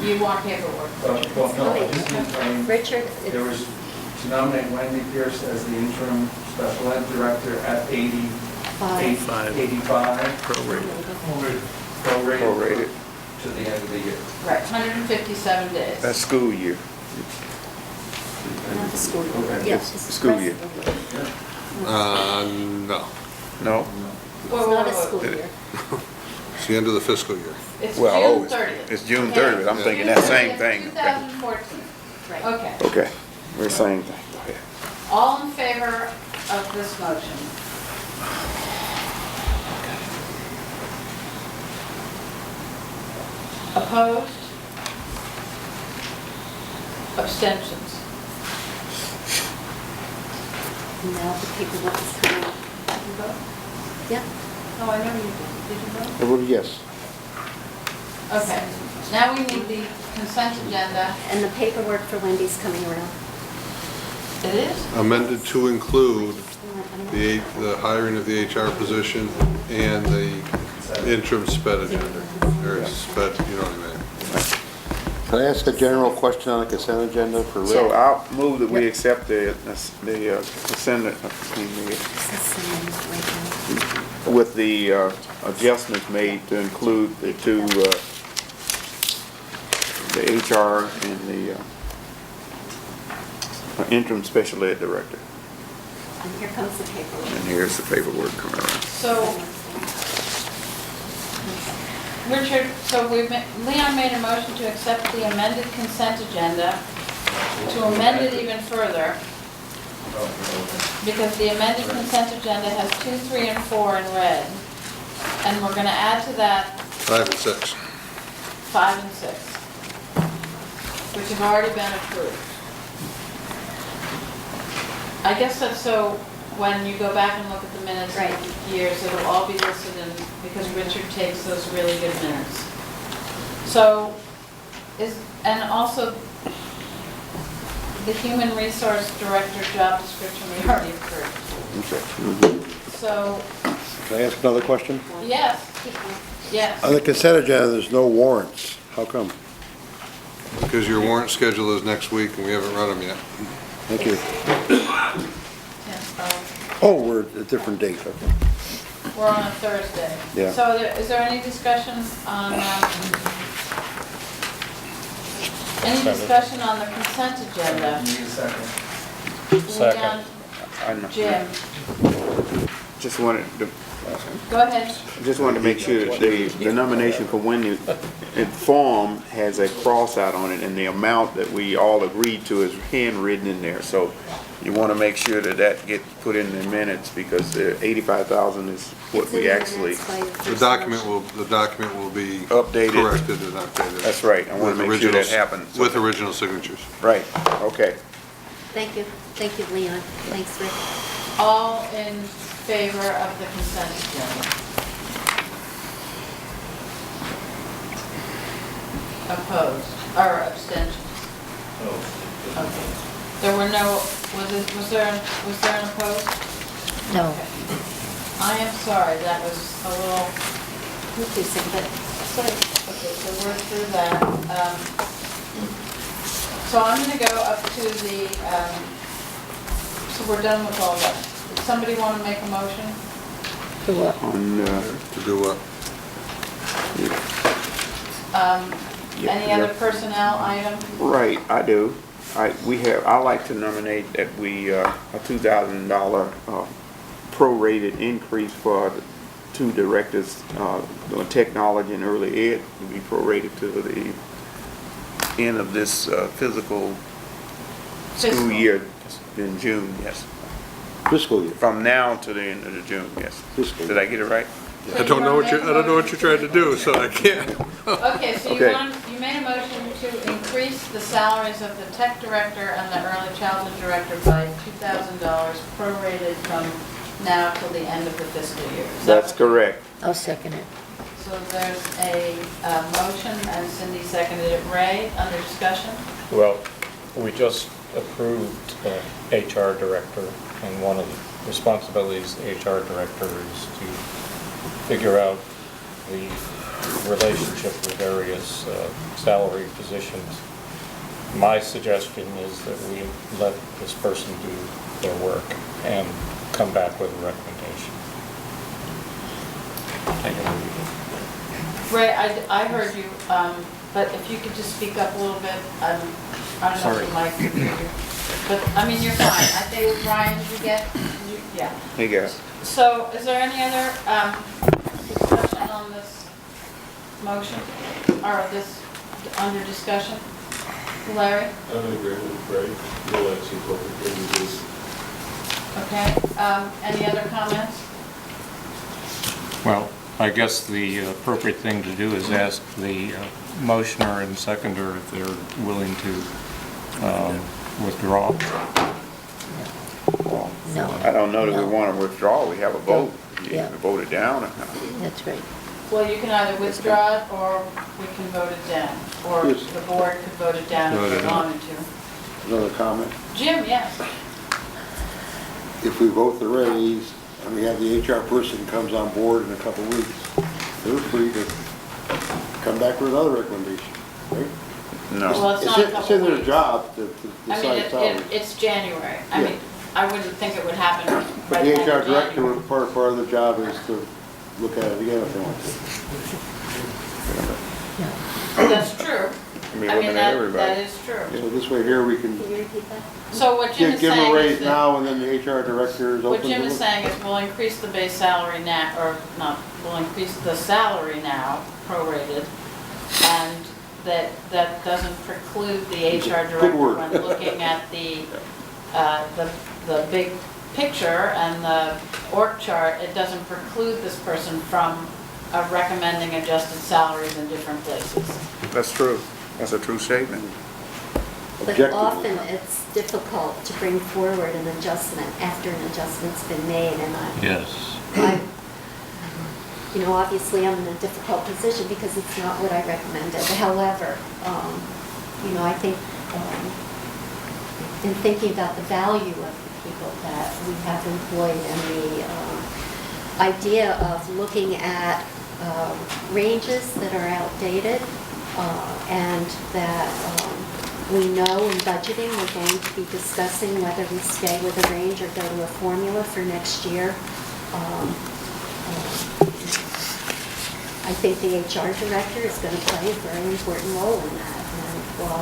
[SPEAKER 1] You want paperwork?
[SPEAKER 11] Well, no, I just need,
[SPEAKER 9] Richard,
[SPEAKER 11] there was to nominate Wendy Pierce as the interim special ed director at 85. 85. Prorated.
[SPEAKER 2] Prorated.
[SPEAKER 11] To the end of the year.
[SPEAKER 1] Right, 157 days.
[SPEAKER 2] That's school year.
[SPEAKER 9] not the school year.
[SPEAKER 11] Okay.
[SPEAKER 9] Yes,
[SPEAKER 2] It's school year.
[SPEAKER 7] No,
[SPEAKER 2] No?
[SPEAKER 9] It's not a school year.
[SPEAKER 7] it's the end of the fiscal year.
[SPEAKER 1] It's
[SPEAKER 2] Well, oh,
[SPEAKER 1] June 30th.
[SPEAKER 2] it's June
[SPEAKER 1] Okay?
[SPEAKER 2] 30th. I'm thinking that same thing.
[SPEAKER 1] 2014.
[SPEAKER 9] Right.
[SPEAKER 1] Okay.
[SPEAKER 2] Okay, we're saying thing. Go ahead.
[SPEAKER 1] All in favor of this motion? Opposed? Abstentions?
[SPEAKER 9] Now the paperwork is coming out.
[SPEAKER 1] Did you vote?
[SPEAKER 9] Yeah.
[SPEAKER 1] No, I know you did. Did you vote?
[SPEAKER 2] I voted yes.
[SPEAKER 1] Okay. Now we need the consent agenda.
[SPEAKER 9] And the paperwork for Wendy's coming around.
[SPEAKER 1] It is?
[SPEAKER 7] Amended to include the hiring of the HR position and the interim sped agenda, or sped, you know what I mean?
[SPEAKER 12] Can I ask a general question on the consent agenda for Rick?
[SPEAKER 2] So I'll move that we accept the consent, with the adjustments made to include the 2, the HR and the interim special ed director.
[SPEAKER 9] And here comes the paperwork.
[SPEAKER 2] And here's the paperwork coming around.
[SPEAKER 1] So, Richard, so Leon made a motion to accept the amended consent agenda, to amend it even further, because the amended consent agenda has 2, 3, and 4 in red. And we're gonna add to that
[SPEAKER 7] 5 and 6.
[SPEAKER 1] 5 and 6, which have already been approved. I guess that's so when you go back and look at the minutes
[SPEAKER 9] Right.
[SPEAKER 1] of years, it'll all be listed in, because Richard takes those really good minutes. So, and also, the human resource director job description we already approved.
[SPEAKER 12] Okay.
[SPEAKER 1] So,
[SPEAKER 12] Can I ask another question?
[SPEAKER 1] yes, yes.
[SPEAKER 12] On the consent agenda, there's no warrants. How come?
[SPEAKER 7] Because your warrant schedule is next week and we haven't run them yet.
[SPEAKER 12] Thank you.
[SPEAKER 1] Yes,
[SPEAKER 12] Oh, we're at a different date, okay.
[SPEAKER 1] we're on a Thursday.
[SPEAKER 12] Yeah.
[SPEAKER 1] So is there any discussion on, any discussion on the consent agenda?
[SPEAKER 11] Need a second.
[SPEAKER 1] Leon,
[SPEAKER 2] I know.
[SPEAKER 1] Jim,
[SPEAKER 2] Just wanted to
[SPEAKER 1] Go ahead.
[SPEAKER 2] Just wanted to make sure that the nomination for Wendy, the form has a cross out on it, and the amount that we all agreed to is handwritten in there. So you want to make sure that that gets put in the minutes, because 85,000 is what
[SPEAKER 9] It's in
[SPEAKER 2] we
[SPEAKER 9] the
[SPEAKER 2] actually,
[SPEAKER 9] minutes by your
[SPEAKER 7] The
[SPEAKER 9] first
[SPEAKER 7] document
[SPEAKER 9] motion.
[SPEAKER 7] will be
[SPEAKER 2] Updated.
[SPEAKER 7] corrected and updated.
[SPEAKER 2] that's right. I want to
[SPEAKER 7] With
[SPEAKER 2] make sure that
[SPEAKER 7] originals-
[SPEAKER 2] happens.
[SPEAKER 7] With original signatures.
[SPEAKER 2] Right, okay.
[SPEAKER 9] Thank you, Leon. Thanks, Rick.
[SPEAKER 1] All in favor of the consent agenda? Opposed, or abstentions? Okay. There were no, was there an opposed?
[SPEAKER 6] No.
[SPEAKER 1] Okay. I am sorry, that was a little,
[SPEAKER 9] Confusing, but
[SPEAKER 1] okay, so we're through that. So I'm gonna go up to the, so we're done with all that. Did somebody want to make a motion?
[SPEAKER 6] For what?
[SPEAKER 2] On,
[SPEAKER 7] To do what?
[SPEAKER 1] Any other personnel item?
[SPEAKER 2] right, I do. I like to nominate that we, a $2,000 prorated increase for the two directors doing technology and early ed to be prorated to the end of this fiscal school year in June, yes.
[SPEAKER 12] Fiscal year.
[SPEAKER 2] From now to the end of the June, yes.
[SPEAKER 12] Fiscal.
[SPEAKER 2] Did I get it right?
[SPEAKER 1] So
[SPEAKER 7] I don't know what
[SPEAKER 1] you
[SPEAKER 7] you're, I don't know what you're trying to do, so I can't.
[SPEAKER 1] Okay, so
[SPEAKER 2] Okay.
[SPEAKER 1] you made a motion to increase the salaries of the tech director and the early childhood director by $2,000 prorated from now till the end of the fiscal year. Is that
[SPEAKER 2] That's
[SPEAKER 1] what-
[SPEAKER 2] correct.
[SPEAKER 6] I'll second it.
[SPEAKER 1] So there's a motion, and Cindy seconded it. Ray, under discussion?
[SPEAKER 5] Well, we just approved HR director, and one of the responsibilities of the HR director is to figure out the relationship with various salary positions. My suggestion is that we let this person do their work and come back with a recommendation. Take it or leave it.
[SPEAKER 1] Ray, I heard you, but if you could just speak up a little bit, I don't know
[SPEAKER 5] Sorry.
[SPEAKER 1] if you might hear you. But, I mean, you're fine. I think, Ryan, did you get, yeah.
[SPEAKER 2] Hey, guys.
[SPEAKER 1] So is there any other discussion on this motion, or this under discussion? Larry?
[SPEAKER 13] I'm in agreement with Ray. We'll actually look at this.
[SPEAKER 1] Okay. Any other comments?
[SPEAKER 5] Well, I guess the appropriate thing to do is ask the motioner and seconder if they're willing to withdraw.
[SPEAKER 6] No.
[SPEAKER 2] I don't know that we
[SPEAKER 6] No.
[SPEAKER 2] want to withdraw. We have a vote. You
[SPEAKER 6] Yeah.
[SPEAKER 2] can vote it down.
[SPEAKER 6] That's right.
[SPEAKER 1] Well, you can either withdraw it, or we can vote it down, or
[SPEAKER 12] Yes.
[SPEAKER 1] the board could vote it down
[SPEAKER 5] Vote
[SPEAKER 1] if
[SPEAKER 5] it
[SPEAKER 1] they
[SPEAKER 5] down.
[SPEAKER 1] wanted to.
[SPEAKER 12] Another comment.
[SPEAKER 1] Jim, yes.
[SPEAKER 12] If we vote the raise and we have the HR person comes on board in a couple of weeks, they're free to come back with another recommendation, right?
[SPEAKER 2] No.
[SPEAKER 1] Well, it's not a
[SPEAKER 12] It's
[SPEAKER 1] couple
[SPEAKER 12] in their
[SPEAKER 1] weeks.
[SPEAKER 12] job to
[SPEAKER 1] I mean,
[SPEAKER 12] decide salaries.
[SPEAKER 1] it's January. I
[SPEAKER 12] Yeah.
[SPEAKER 1] mean, I wouldn't think it would happen
[SPEAKER 12] But
[SPEAKER 1] right
[SPEAKER 12] the
[SPEAKER 1] then
[SPEAKER 12] HR
[SPEAKER 1] in
[SPEAKER 12] director,
[SPEAKER 1] January.
[SPEAKER 12] part of the job is to look at it again if they want to.
[SPEAKER 1] That's true.
[SPEAKER 2] Be
[SPEAKER 1] I
[SPEAKER 2] looking
[SPEAKER 1] mean,
[SPEAKER 2] at everybody.
[SPEAKER 1] that is true.
[SPEAKER 12] So this way here, we can
[SPEAKER 9] Can you repeat that?
[SPEAKER 1] So what Jim
[SPEAKER 12] give
[SPEAKER 1] is
[SPEAKER 12] them a
[SPEAKER 1] saying
[SPEAKER 12] raise
[SPEAKER 1] is that,
[SPEAKER 12] now, and then the HR director is
[SPEAKER 1] what
[SPEAKER 12] open
[SPEAKER 1] Jim
[SPEAKER 12] to
[SPEAKER 1] is
[SPEAKER 12] look.
[SPEAKER 1] saying is we'll increase the base salary now, or not, we'll increase the salary now, prorated, and that doesn't preclude the HR
[SPEAKER 12] Good
[SPEAKER 1] director
[SPEAKER 12] word.
[SPEAKER 1] when looking at the big picture and the org chart, it doesn't preclude this person from recommending adjusted salaries in different places.
[SPEAKER 2] That's true. That's a true statement.
[SPEAKER 9] But
[SPEAKER 12] Objectively.
[SPEAKER 9] often it's difficult to bring forward an adjustment after an adjustment's been made, and
[SPEAKER 5] Yes.
[SPEAKER 9] obviously I'm in a difficult position because it's not what I recommended. However, I think in thinking about the value of the people that we have employed and the idea of looking at ranges that are outdated and that we know in budgeting we're going to be discussing whether we stay with a range or go to a formula for next year. I think the HR director is going to play a very important role in that. And while,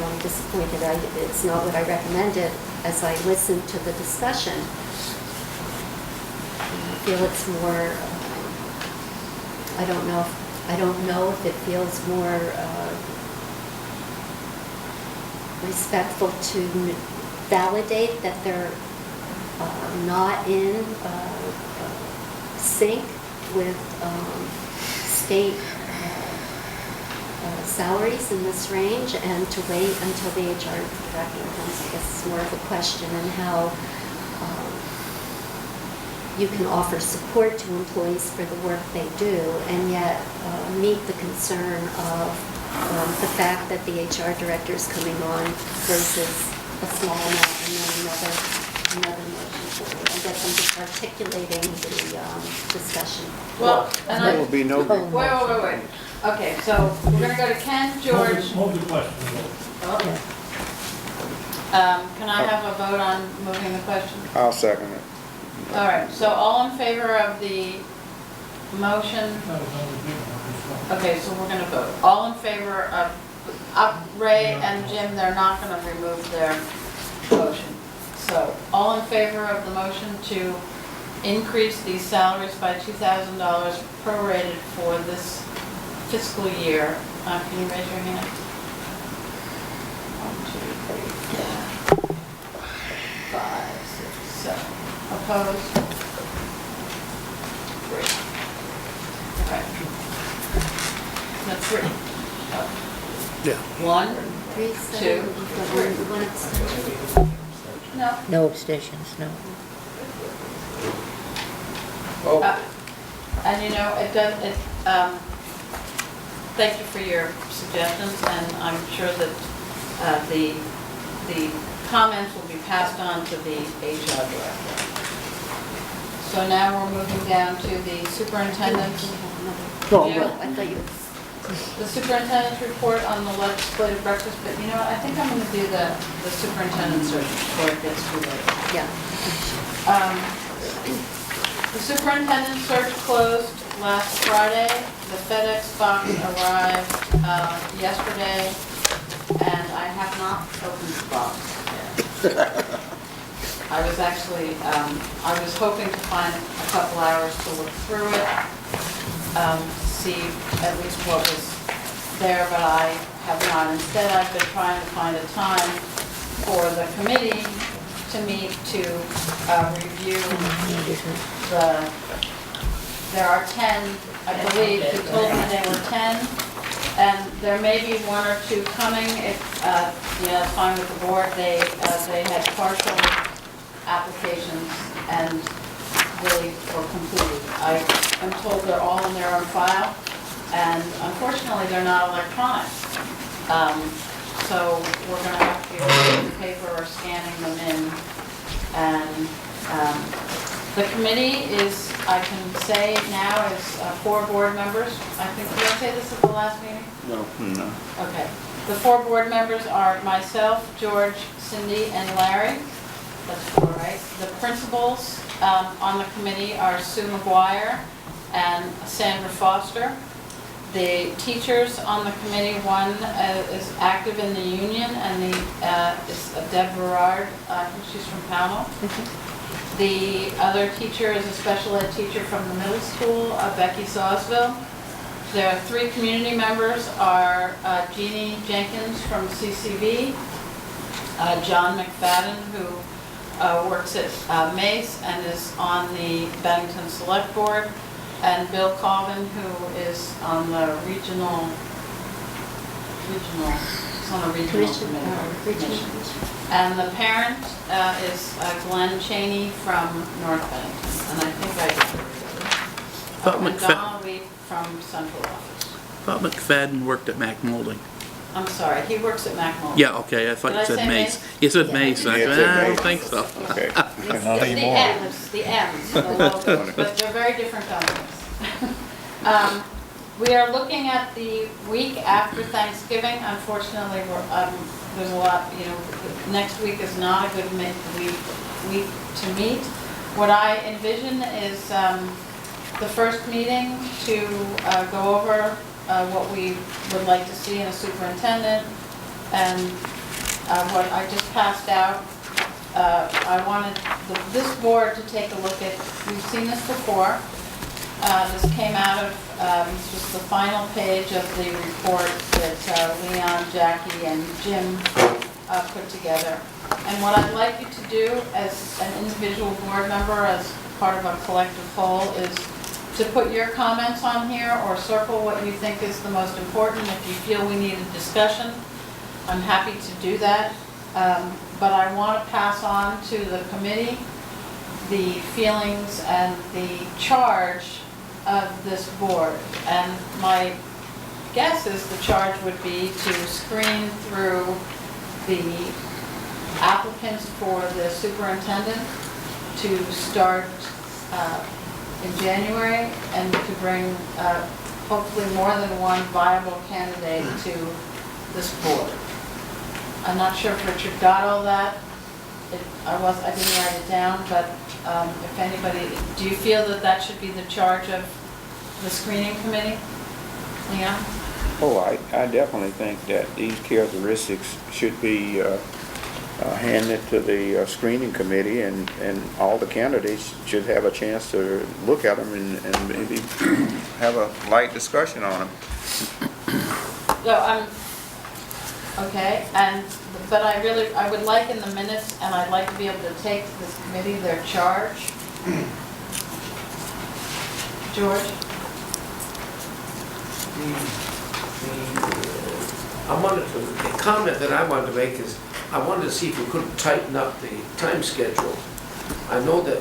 [SPEAKER 9] I'm disappointed, it's not what I recommended, as I listened to the discussion, feel it's more, I don't know if it feels more respectful to validate that they're not in sync with state salaries in this range, and to wait until the HR director comes. I guess it's more of a question in how you can offer support to employees for the work they do, and yet meet the concern of the fact that the HR director is coming on versus a small amount and then another motion forward. I guess I'm just articulating the discussion.
[SPEAKER 1] Well, and
[SPEAKER 2] There will be no,
[SPEAKER 1] wait. Okay, so we're gonna go to Ken, George.
[SPEAKER 10] Hold the question.
[SPEAKER 1] Okay. Can I have a vote on moving the question?
[SPEAKER 2] I'll second it.
[SPEAKER 1] All right, so all in favor of the motion?
[SPEAKER 10] That was on the big one.
[SPEAKER 1] Okay, so we're gonna vote. All in favor of, Ray and Jim, they're not gonna remove their motion. So, all in favor of the motion to increase these salaries by $2,000 prorated for this fiscal year, can you raise your hand? 1, 2, 3, 4, 5, 6, 7. Opposed? 3. Okay. No, 3.
[SPEAKER 3] Yeah.
[SPEAKER 1] 1,
[SPEAKER 9] 3, 7, one abstention.
[SPEAKER 1] no.
[SPEAKER 6] No abstentions, no.
[SPEAKER 1] And you know, thank you for your suggestions, and I'm sure that the comments will be passed on to the HR director. So now we're moving down to the superintendent's,
[SPEAKER 6] Oh,
[SPEAKER 1] Yeah.
[SPEAKER 9] I thought you,
[SPEAKER 1] the superintendent's report on the legislative breakfast, but you know what, I think I'm gonna do the superintendent's search before it gets too late.
[SPEAKER 9] yeah.
[SPEAKER 1] The superintendent search closed last Friday. The FedEx box arrived yesterday, and I have not opened the box yet. I was actually, I was hoping to find a couple hours to look through it, see at least what was there, but I have not. Instead, I've been trying to find a time for the committee to meet to review there are 10, I believe, he told me there were 10, and there may be 1 or 2 coming, if, it's fine with the board. They had partial applications and really were completed. I am told they're all in their own file, and unfortunately, they're not electronic. So we're going to have to be using paper or scanning them in. And the committee is, I can say now, is 4 board members. I think, did I say this at the last meeting?
[SPEAKER 12] No.
[SPEAKER 2] No.
[SPEAKER 1] Okay. The 4 board members are myself, George, Cindy, and Larry. That's 4, right? The principals on the committee are Sue McGuire and Sandra Foster. The teachers on the committee, one is active in the union, and is Deb Berard. I think she's from Pownell. The other teacher is a special ed teacher from the middle school, Becky Sawsville. There are 3 community members are Jeannie Jenkins from CCV, John McFadden, who works at Mace and is on the Bennington Select Board, and Bill Colvin, who is on the regional committee. And the parent is Glenn Cheney from North Bennington, and I think I did. And Donald Lee from central office.
[SPEAKER 14] I thought McFadden worked at Mac Molding.
[SPEAKER 1] I'm sorry, he works at Mac Molding.
[SPEAKER 14] Yeah, okay, I thought
[SPEAKER 1] Did
[SPEAKER 14] you
[SPEAKER 1] I
[SPEAKER 14] said
[SPEAKER 1] say
[SPEAKER 14] Mace.
[SPEAKER 1] Mace?
[SPEAKER 14] You said
[SPEAKER 1] Yeah.
[SPEAKER 14] Mace, and
[SPEAKER 2] Yeah,
[SPEAKER 14] I
[SPEAKER 2] it
[SPEAKER 14] said,
[SPEAKER 2] said
[SPEAKER 14] I don't
[SPEAKER 2] Mace.
[SPEAKER 14] think so.
[SPEAKER 2] Okay.
[SPEAKER 1] It's the M's, the logos, but they're very different companies. We are looking at the week after Thanksgiving. Unfortunately, there's a lot, next week is not a good week to meet. What I envision is the first meeting to go over what we would like to see in a superintendent, and what I just passed out I wanted this board to take a look at, we've seen this before. This came out of, this was the final page of the report that Leon, Jackie, and Jim put together. And what I'd like you to do as an individual board member, as part of a collective whole, is to put your comments on here or circle what you think is the most important. If you feel we need a discussion, I'm happy to do that. But I want to pass on to the committee the feelings and the charge of this board. And my guess is the charge would be to screen through the applicants for the superintendent to start in January and to bring hopefully more than one viable candidate to this board. I'm not sure if Richard got all that. I didn't write it down, but if anybody, do you feel that that should be the charge of the screening committee? Leon?
[SPEAKER 2] Oh, I definitely think that these characteristics should be handed to the screening committee, and all the candidates should have a chance to look at them and maybe have a light discussion on them.
[SPEAKER 1] So okay, but I would like in the minutes, and I'd like to be able to take to this committee their charge. George?
[SPEAKER 4] The comment that I wanted to make is, I wanted to see if we couldn't tighten up the time schedule. I know that,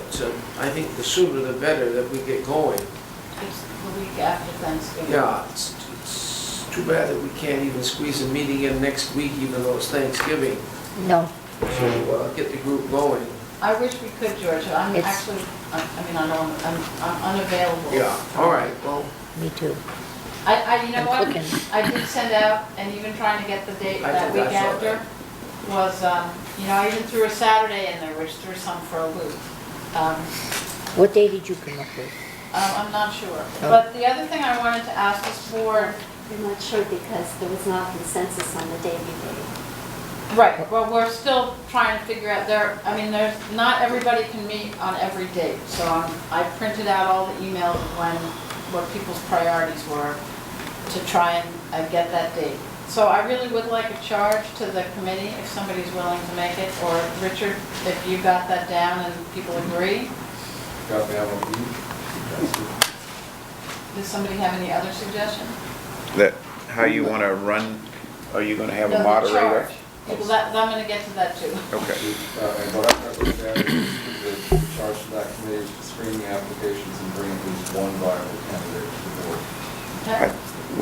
[SPEAKER 4] I think the sooner the better that we get going.
[SPEAKER 1] It's the week after Thanksgiving.
[SPEAKER 4] Yeah, it's too bad that we can't even squeeze a meeting in next week, even though it's Thanksgiving.
[SPEAKER 6] No.
[SPEAKER 4] So get the group going.
[SPEAKER 1] I wish we could, George. I'm
[SPEAKER 6] It's-
[SPEAKER 1] actually, I'm unavailable.
[SPEAKER 4] Yeah, all right, well,
[SPEAKER 6] Me too.
[SPEAKER 1] You know
[SPEAKER 6] I'm
[SPEAKER 1] what?
[SPEAKER 6] cooking.
[SPEAKER 1] I did send out, and even trying to get the date
[SPEAKER 4] I
[SPEAKER 1] that
[SPEAKER 4] think
[SPEAKER 1] week
[SPEAKER 4] I saw
[SPEAKER 1] after was, I even threw a Saturday in there, which threw some for a loop.
[SPEAKER 6] What day did you come up with?
[SPEAKER 1] I'm not sure.
[SPEAKER 6] Oh.
[SPEAKER 1] But the other thing I wanted to ask this board,
[SPEAKER 9] I'm not sure because there was not consensus on the day we made.
[SPEAKER 1] right, well, we're still trying to figure out not everybody can meet on every date. So I printed out all the emails of what people's priorities were to try and get that date. So I really would like a charge to the committee if somebody's willing to make it, or Richard, if you got that down and people agree.
[SPEAKER 11] Got that one.
[SPEAKER 1] Does somebody have any other suggestion?
[SPEAKER 2] That, how you want to run, are you going to have
[SPEAKER 1] No,
[SPEAKER 2] a
[SPEAKER 1] the
[SPEAKER 2] moderator?
[SPEAKER 1] charge. Well, I'm going to get to that too.
[SPEAKER 2] Okay.
[SPEAKER 11] And what I looked at is the charge to that committee is to screen the applications and bring at least one viable candidate to the board.
[SPEAKER 1] Okay.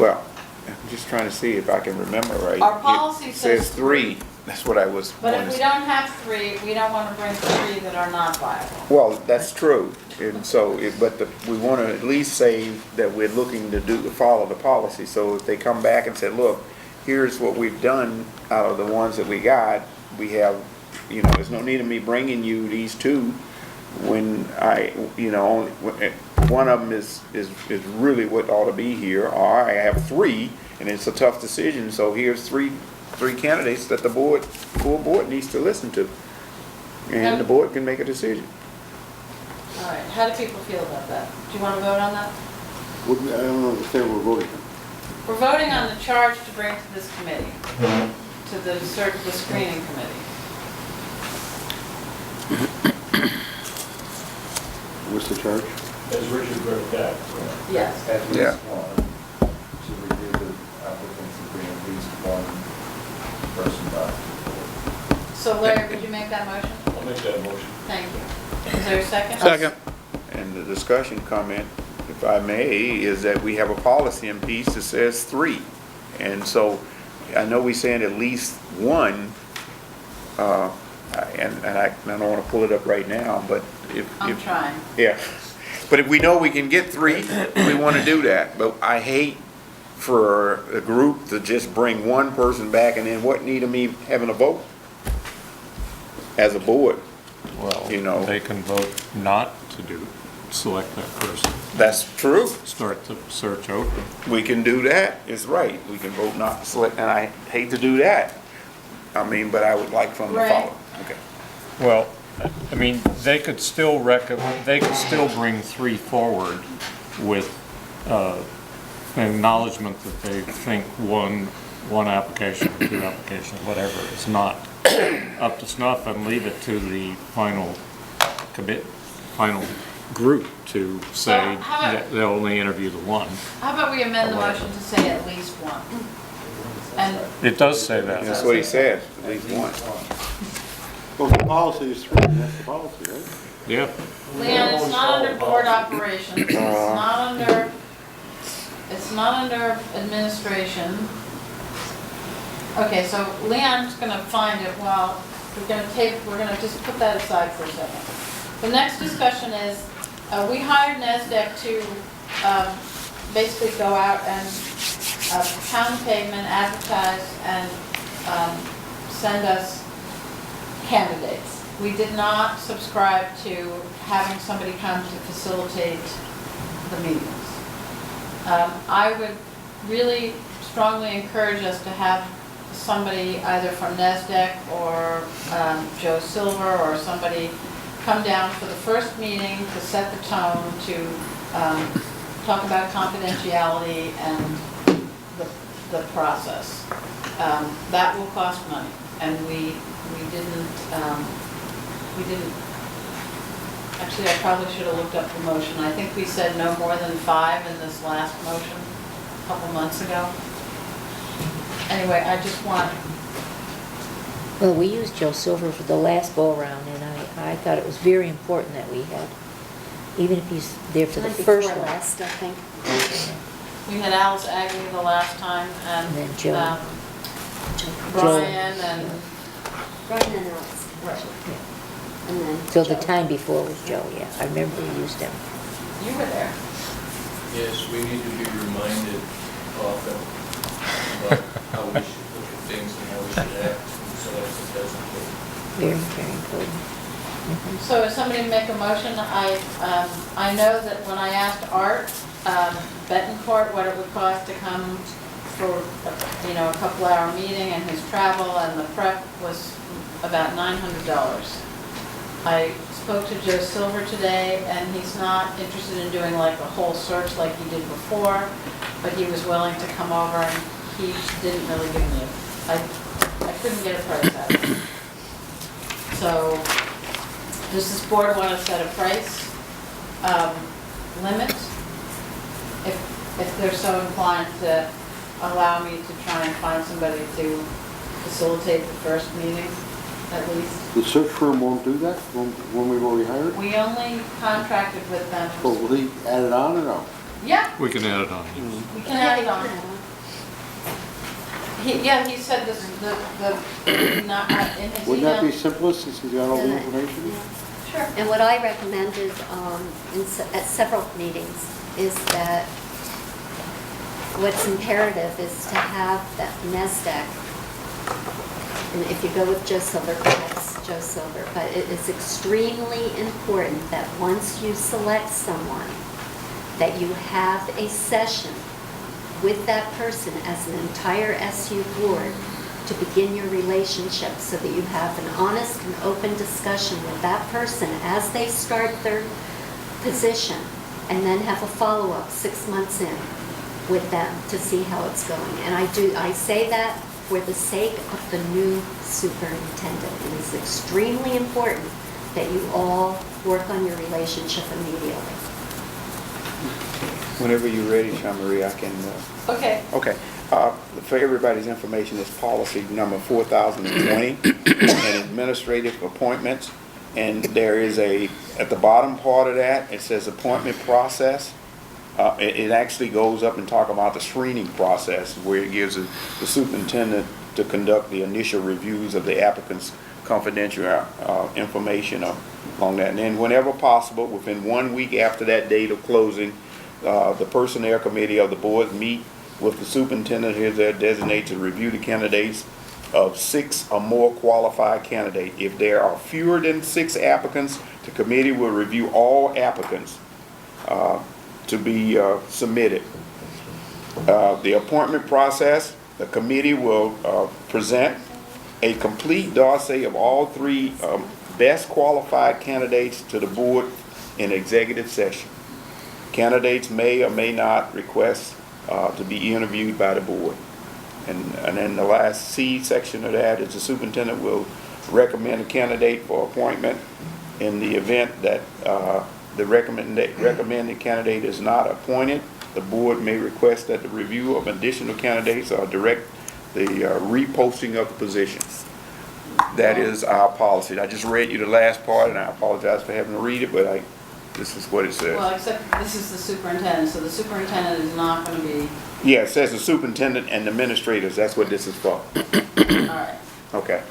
[SPEAKER 2] Well, I'm just trying to see if I can remember right.
[SPEAKER 1] Our policy
[SPEAKER 2] It
[SPEAKER 1] says
[SPEAKER 2] says three. That's what I was.
[SPEAKER 1] But if
[SPEAKER 2] wanting
[SPEAKER 1] we
[SPEAKER 2] to-
[SPEAKER 1] don't have three, we don't want to bring three that are not viable.
[SPEAKER 2] Well, that's true, and so, we want to at least say that we're looking to follow the policy, so if they come back and say, look, here's what we've done out of the ones that we got, we have, there's no need of me bringing you these two when only, one of them is really what ought to be here, or I have three, and it's a tough decision, so here's three candidates that the full board needs to listen to. And the board can make a decision.
[SPEAKER 1] All right, how do people feel about that? Do you want to vote on that?
[SPEAKER 12] I don't understand what we're voting on.
[SPEAKER 1] We're voting on the charge to bring to this committee, to the screening committee.
[SPEAKER 12] What's the charge?
[SPEAKER 13] As Richard wrote that, correct?
[SPEAKER 1] Yes.
[SPEAKER 11] At
[SPEAKER 2] Yeah.
[SPEAKER 11] least one, to review the applicants and bring at least one person back to the board.
[SPEAKER 1] So Larry, would you make that motion?
[SPEAKER 13] I'll make that motion.
[SPEAKER 1] Thank you. Is there a second?
[SPEAKER 14] Second.
[SPEAKER 2] And the discussion comment, if I may, is that we have a policy in piece that says three. And so, I know we're saying at least one, and I don't want to pull it up right now, but
[SPEAKER 1] I'm trying.
[SPEAKER 2] yeah. But if we know we can get three, we want to do that. But I hate for a group to just bring one person back, and then what need of me having a vote as a board?
[SPEAKER 5] Well, they can vote not to select that person.
[SPEAKER 2] That's true.
[SPEAKER 5] Start the search open.
[SPEAKER 2] We can do that, it's right. We can vote not to select, and I hate to do that. But I would like from the
[SPEAKER 1] Right.
[SPEAKER 2] follow. Okay.
[SPEAKER 5] Well, I mean, they could still bring 3 forward with an acknowledgement that they think one application, 2 applications, whatever, is not up to snuff, and leave it to the final group to say that they'll only interview the one.
[SPEAKER 1] How about we amend the motion to say at least one? And
[SPEAKER 5] It does say that.
[SPEAKER 2] That's what he said, at least one.
[SPEAKER 12] Well, the policy is 3, that's the policy, right?
[SPEAKER 5] Yeah.
[SPEAKER 1] Leon, it's not under board operations, it's not under administration. Okay, so Leon's gonna find it while, we're gonna just put that aside for a second. The next discussion is, we hired NASDAQ to basically go out and pound pavement, advertise, and send us candidates. We did not subscribe to having somebody come to facilitate the meetings. I would really strongly encourage us to have somebody either from NASDAQ or Joe Silver or somebody come down for the first meeting to set the tone, to talk about confidentiality and the process. That will cost money, and we didn't, actually I probably should have looked up the motion. I think we said no more than 5 in this last motion a couple months ago. Anyway, I just want,
[SPEAKER 6] Well, we used Joe Silver for the last go-around, and I thought it was very important that we had, even if he's there for the first one.
[SPEAKER 9] Last, I think.
[SPEAKER 1] we had Alice Agnew the last time,
[SPEAKER 6] And
[SPEAKER 1] and
[SPEAKER 6] then Joe.
[SPEAKER 1] Brian, and
[SPEAKER 9] Brian and Alex.
[SPEAKER 1] Right.
[SPEAKER 9] And then
[SPEAKER 6] So the
[SPEAKER 9] Joe.
[SPEAKER 6] time before was Joe, yeah. I remember we used him.
[SPEAKER 1] you were there.
[SPEAKER 13] Yes, we need to be reminded often about how we should look at things and how we should act, and so I think that's important.
[SPEAKER 6] Very, very important. Mhm.
[SPEAKER 1] So if somebody make a motion, I know that when I asked Art Betancourt what it would cost to come for, a couple-hour meeting and his travel and the prep was about $900. I spoke to Joe Silver today, and he's not interested in doing like a whole search like he did before, but he was willing to come over, and he didn't really give me I couldn't get a price out of him. So, does this board want to set a price limit? If they're so inclined to allow me to try and find somebody to facilitate the first meeting, at least.
[SPEAKER 12] The search firm won't do that when we've already hired?
[SPEAKER 1] We only contracted with them.
[SPEAKER 12] But will he add it on or no?
[SPEAKER 1] Yeah,
[SPEAKER 5] We can add it on.
[SPEAKER 1] we can add it on. He said this, not, in his
[SPEAKER 12] Wouldn't that be
[SPEAKER 1] email.
[SPEAKER 12] simplest since he's got all the information?
[SPEAKER 1] Sure.
[SPEAKER 9] And what I recommended at several meetings is that what's imperative is to have that NASDAQ, and if you go with Joe Silver, that's Joe Silver, but it is extremely important that once you select someone, that you have a session with that person as an entire SU board to begin your relationship, so that you have an honest and open discussion with that person as they start their position, and then have a follow-up 6 months in with them to see how it's going. And I say that for the sake of the new superintendent. It is extremely important that you all work on your relationship immediately.
[SPEAKER 2] Whenever you're ready, Jean Marie, I can,
[SPEAKER 1] Okay.
[SPEAKER 2] okay. For everybody's information, it's policy number 4020, and administrative appointments. And there is at the bottom part of that, it says appointment process. It actually goes up and talk about the screening process, where it gives the superintendent to conduct the initial reviews of the applicant's confidential information on that. And then whenever possible, within 1 week after that date of closing, the personnel committee of the board meet with the superintendent here that designates to review the candidates of 6 or more qualified candidates. If there are fewer than 6 applicants, the committee will review all applicants to be submitted. The appointment process, the committee will present a complete dossier of all three best qualified candidates to the board in executive session. Candidates may or may not request to be interviewed by the board. And then the last C section of that is the superintendent will recommend a candidate for appointment. In the event that the recommended candidate is not appointed, the board may request that the review of additional candidates or direct the reposting of the positions. That is our policy. I just read you the last part, and I apologize for having to read it, but this is what it says.
[SPEAKER 1] Well, except this is the superintendent, so the superintendent is not going to be,
[SPEAKER 2] Yeah, it says the superintendent and administrators. That's what this is for.
[SPEAKER 1] all right.
[SPEAKER 2] Okay.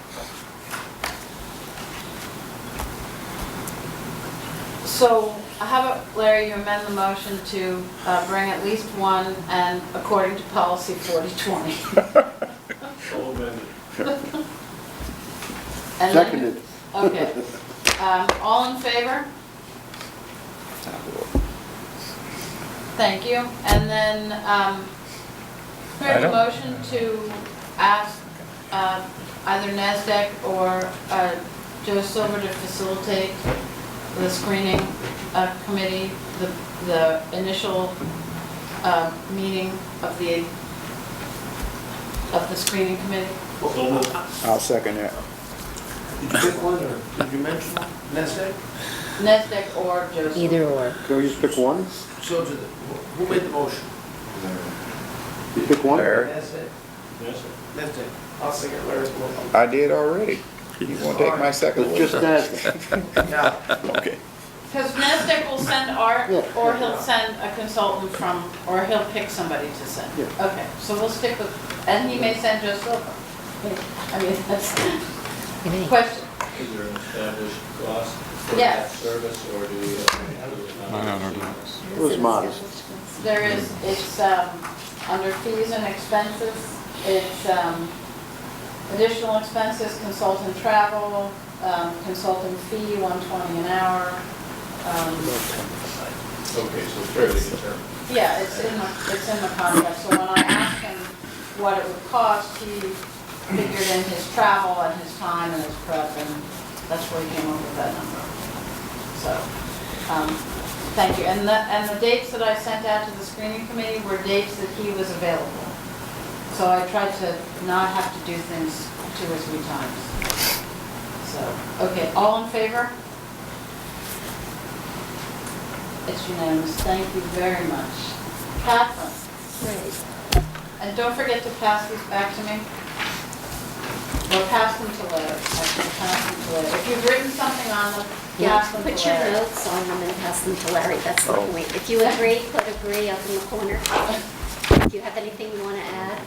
[SPEAKER 1] So how about, Larry, you amend the motion to bring at least one, and according to policy 4020.
[SPEAKER 13] So amended.
[SPEAKER 1] And then-
[SPEAKER 12] Seconded.
[SPEAKER 1] Okay. All in favor? Thank you. And then, we have a motion to ask either NASDAQ or Joe Silver to facilitate the screening committee, the initial meeting of the screening committee.
[SPEAKER 2] I'll second that.
[SPEAKER 4] Did you pick one, or did you mention NASDAQ?
[SPEAKER 1] NASDAQ or Joe Silver.
[SPEAKER 6] Either or.
[SPEAKER 12] Can we just pick one?
[SPEAKER 4] So who made the motion?
[SPEAKER 12] You pick one?
[SPEAKER 2] Larry.
[SPEAKER 4] NASDAQ?
[SPEAKER 13] Yes, sir.
[SPEAKER 4] NASDAQ. I'll second Larry's motion.
[SPEAKER 2] I did already. You want to take my second one?
[SPEAKER 12] It's just NASDAQ.
[SPEAKER 4] Yeah.
[SPEAKER 2] Okay.
[SPEAKER 1] Because NASDAQ will send Art,
[SPEAKER 12] Yeah.
[SPEAKER 1] or he'll send a consultant from, or he'll pick somebody to send.
[SPEAKER 12] Yeah.
[SPEAKER 1] Okay, so we'll stick with, and he may send Joe Silver. I mean, that's,
[SPEAKER 6] You may.
[SPEAKER 1] question.
[SPEAKER 13] Is there an established cost for
[SPEAKER 1] Yes.
[SPEAKER 13] that service, or do we have to do it?
[SPEAKER 5] I don't know.
[SPEAKER 12] It was modest.
[SPEAKER 1] There is, it's under fees and expenses, it's additional expenses, consultant travel, consultant fee, $120 an hour.
[SPEAKER 13] Okay, so fairly determined.
[SPEAKER 1] Yeah, it's in the contract, so when I asked him what it would cost, he figured in his travel and his time and his prep, and that's where he came up with that number. So, thank you. And the dates that I sent out to the screening committee were dates that he was available. So I tried to not have to do things 2 or 3 times. So, okay, all in favor? It's unanimous. Thank you very much. Catherine?
[SPEAKER 6] Right.
[SPEAKER 1] And don't forget to pass these back to me. Or pass them to Larry. Actually, pass them to Larry. If you've written something on them,
[SPEAKER 9] Yeah,
[SPEAKER 1] pass them to
[SPEAKER 9] put your
[SPEAKER 1] Larry.
[SPEAKER 9] notes on them and pass them to Larry, that's the point. If you agree, put agree up in the corner. Do you have anything you want to add?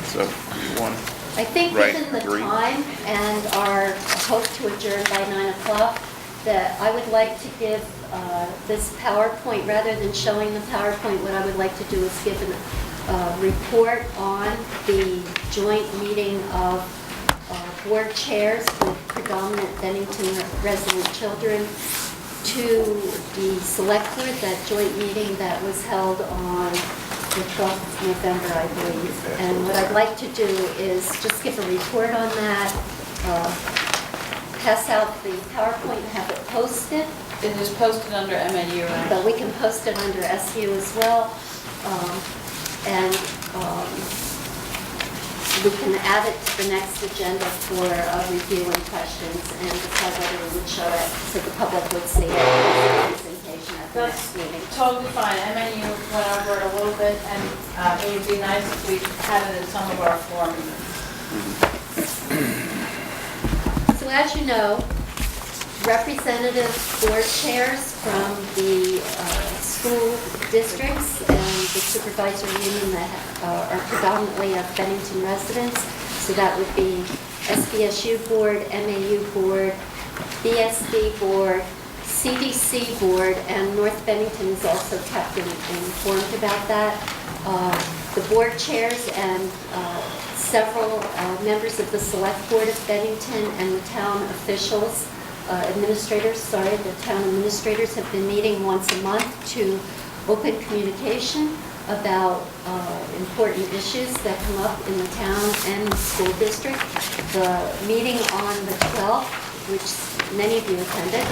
[SPEAKER 2] So, you want?
[SPEAKER 9] I think
[SPEAKER 2] Right,
[SPEAKER 9] given the
[SPEAKER 2] agree.
[SPEAKER 9] time and our hope to adjourn by 9 o'clock, that I would like to give this PowerPoint, rather than showing the PowerPoint, what I would like to do is give a report on the joint meeting of board chairs with predominant Bennington resident children to the select board, that joint meeting that was held on the 12th of November, I believe. And what I'd like to do is just give a report on that, pass out the PowerPoint and have it posted,
[SPEAKER 1] It is posted under MAU, right?
[SPEAKER 9] but we can post it under SU as well. And we can add it to the next agenda for review and questions, and decide whether we would show it so the public would see it as a presentation at the next meeting.
[SPEAKER 1] Totally fine. MAU went over it a little bit, and it would be nice if we had it in some of our floor meetings.
[SPEAKER 9] So as you know, representative board chairs from the school districts and the supervisory union that are predominantly of Bennington residents. So that would be SVSU Board, MAU Board, BSD Board, CDC Board, and North Bennington is also kept informed about that. The board chairs and several members of the Select Board of Bennington and the town officials, the town administrators have been meeting once a month to open communication about important issues that come up in the town and the school district. The meeting on the 12th, which many of you attended,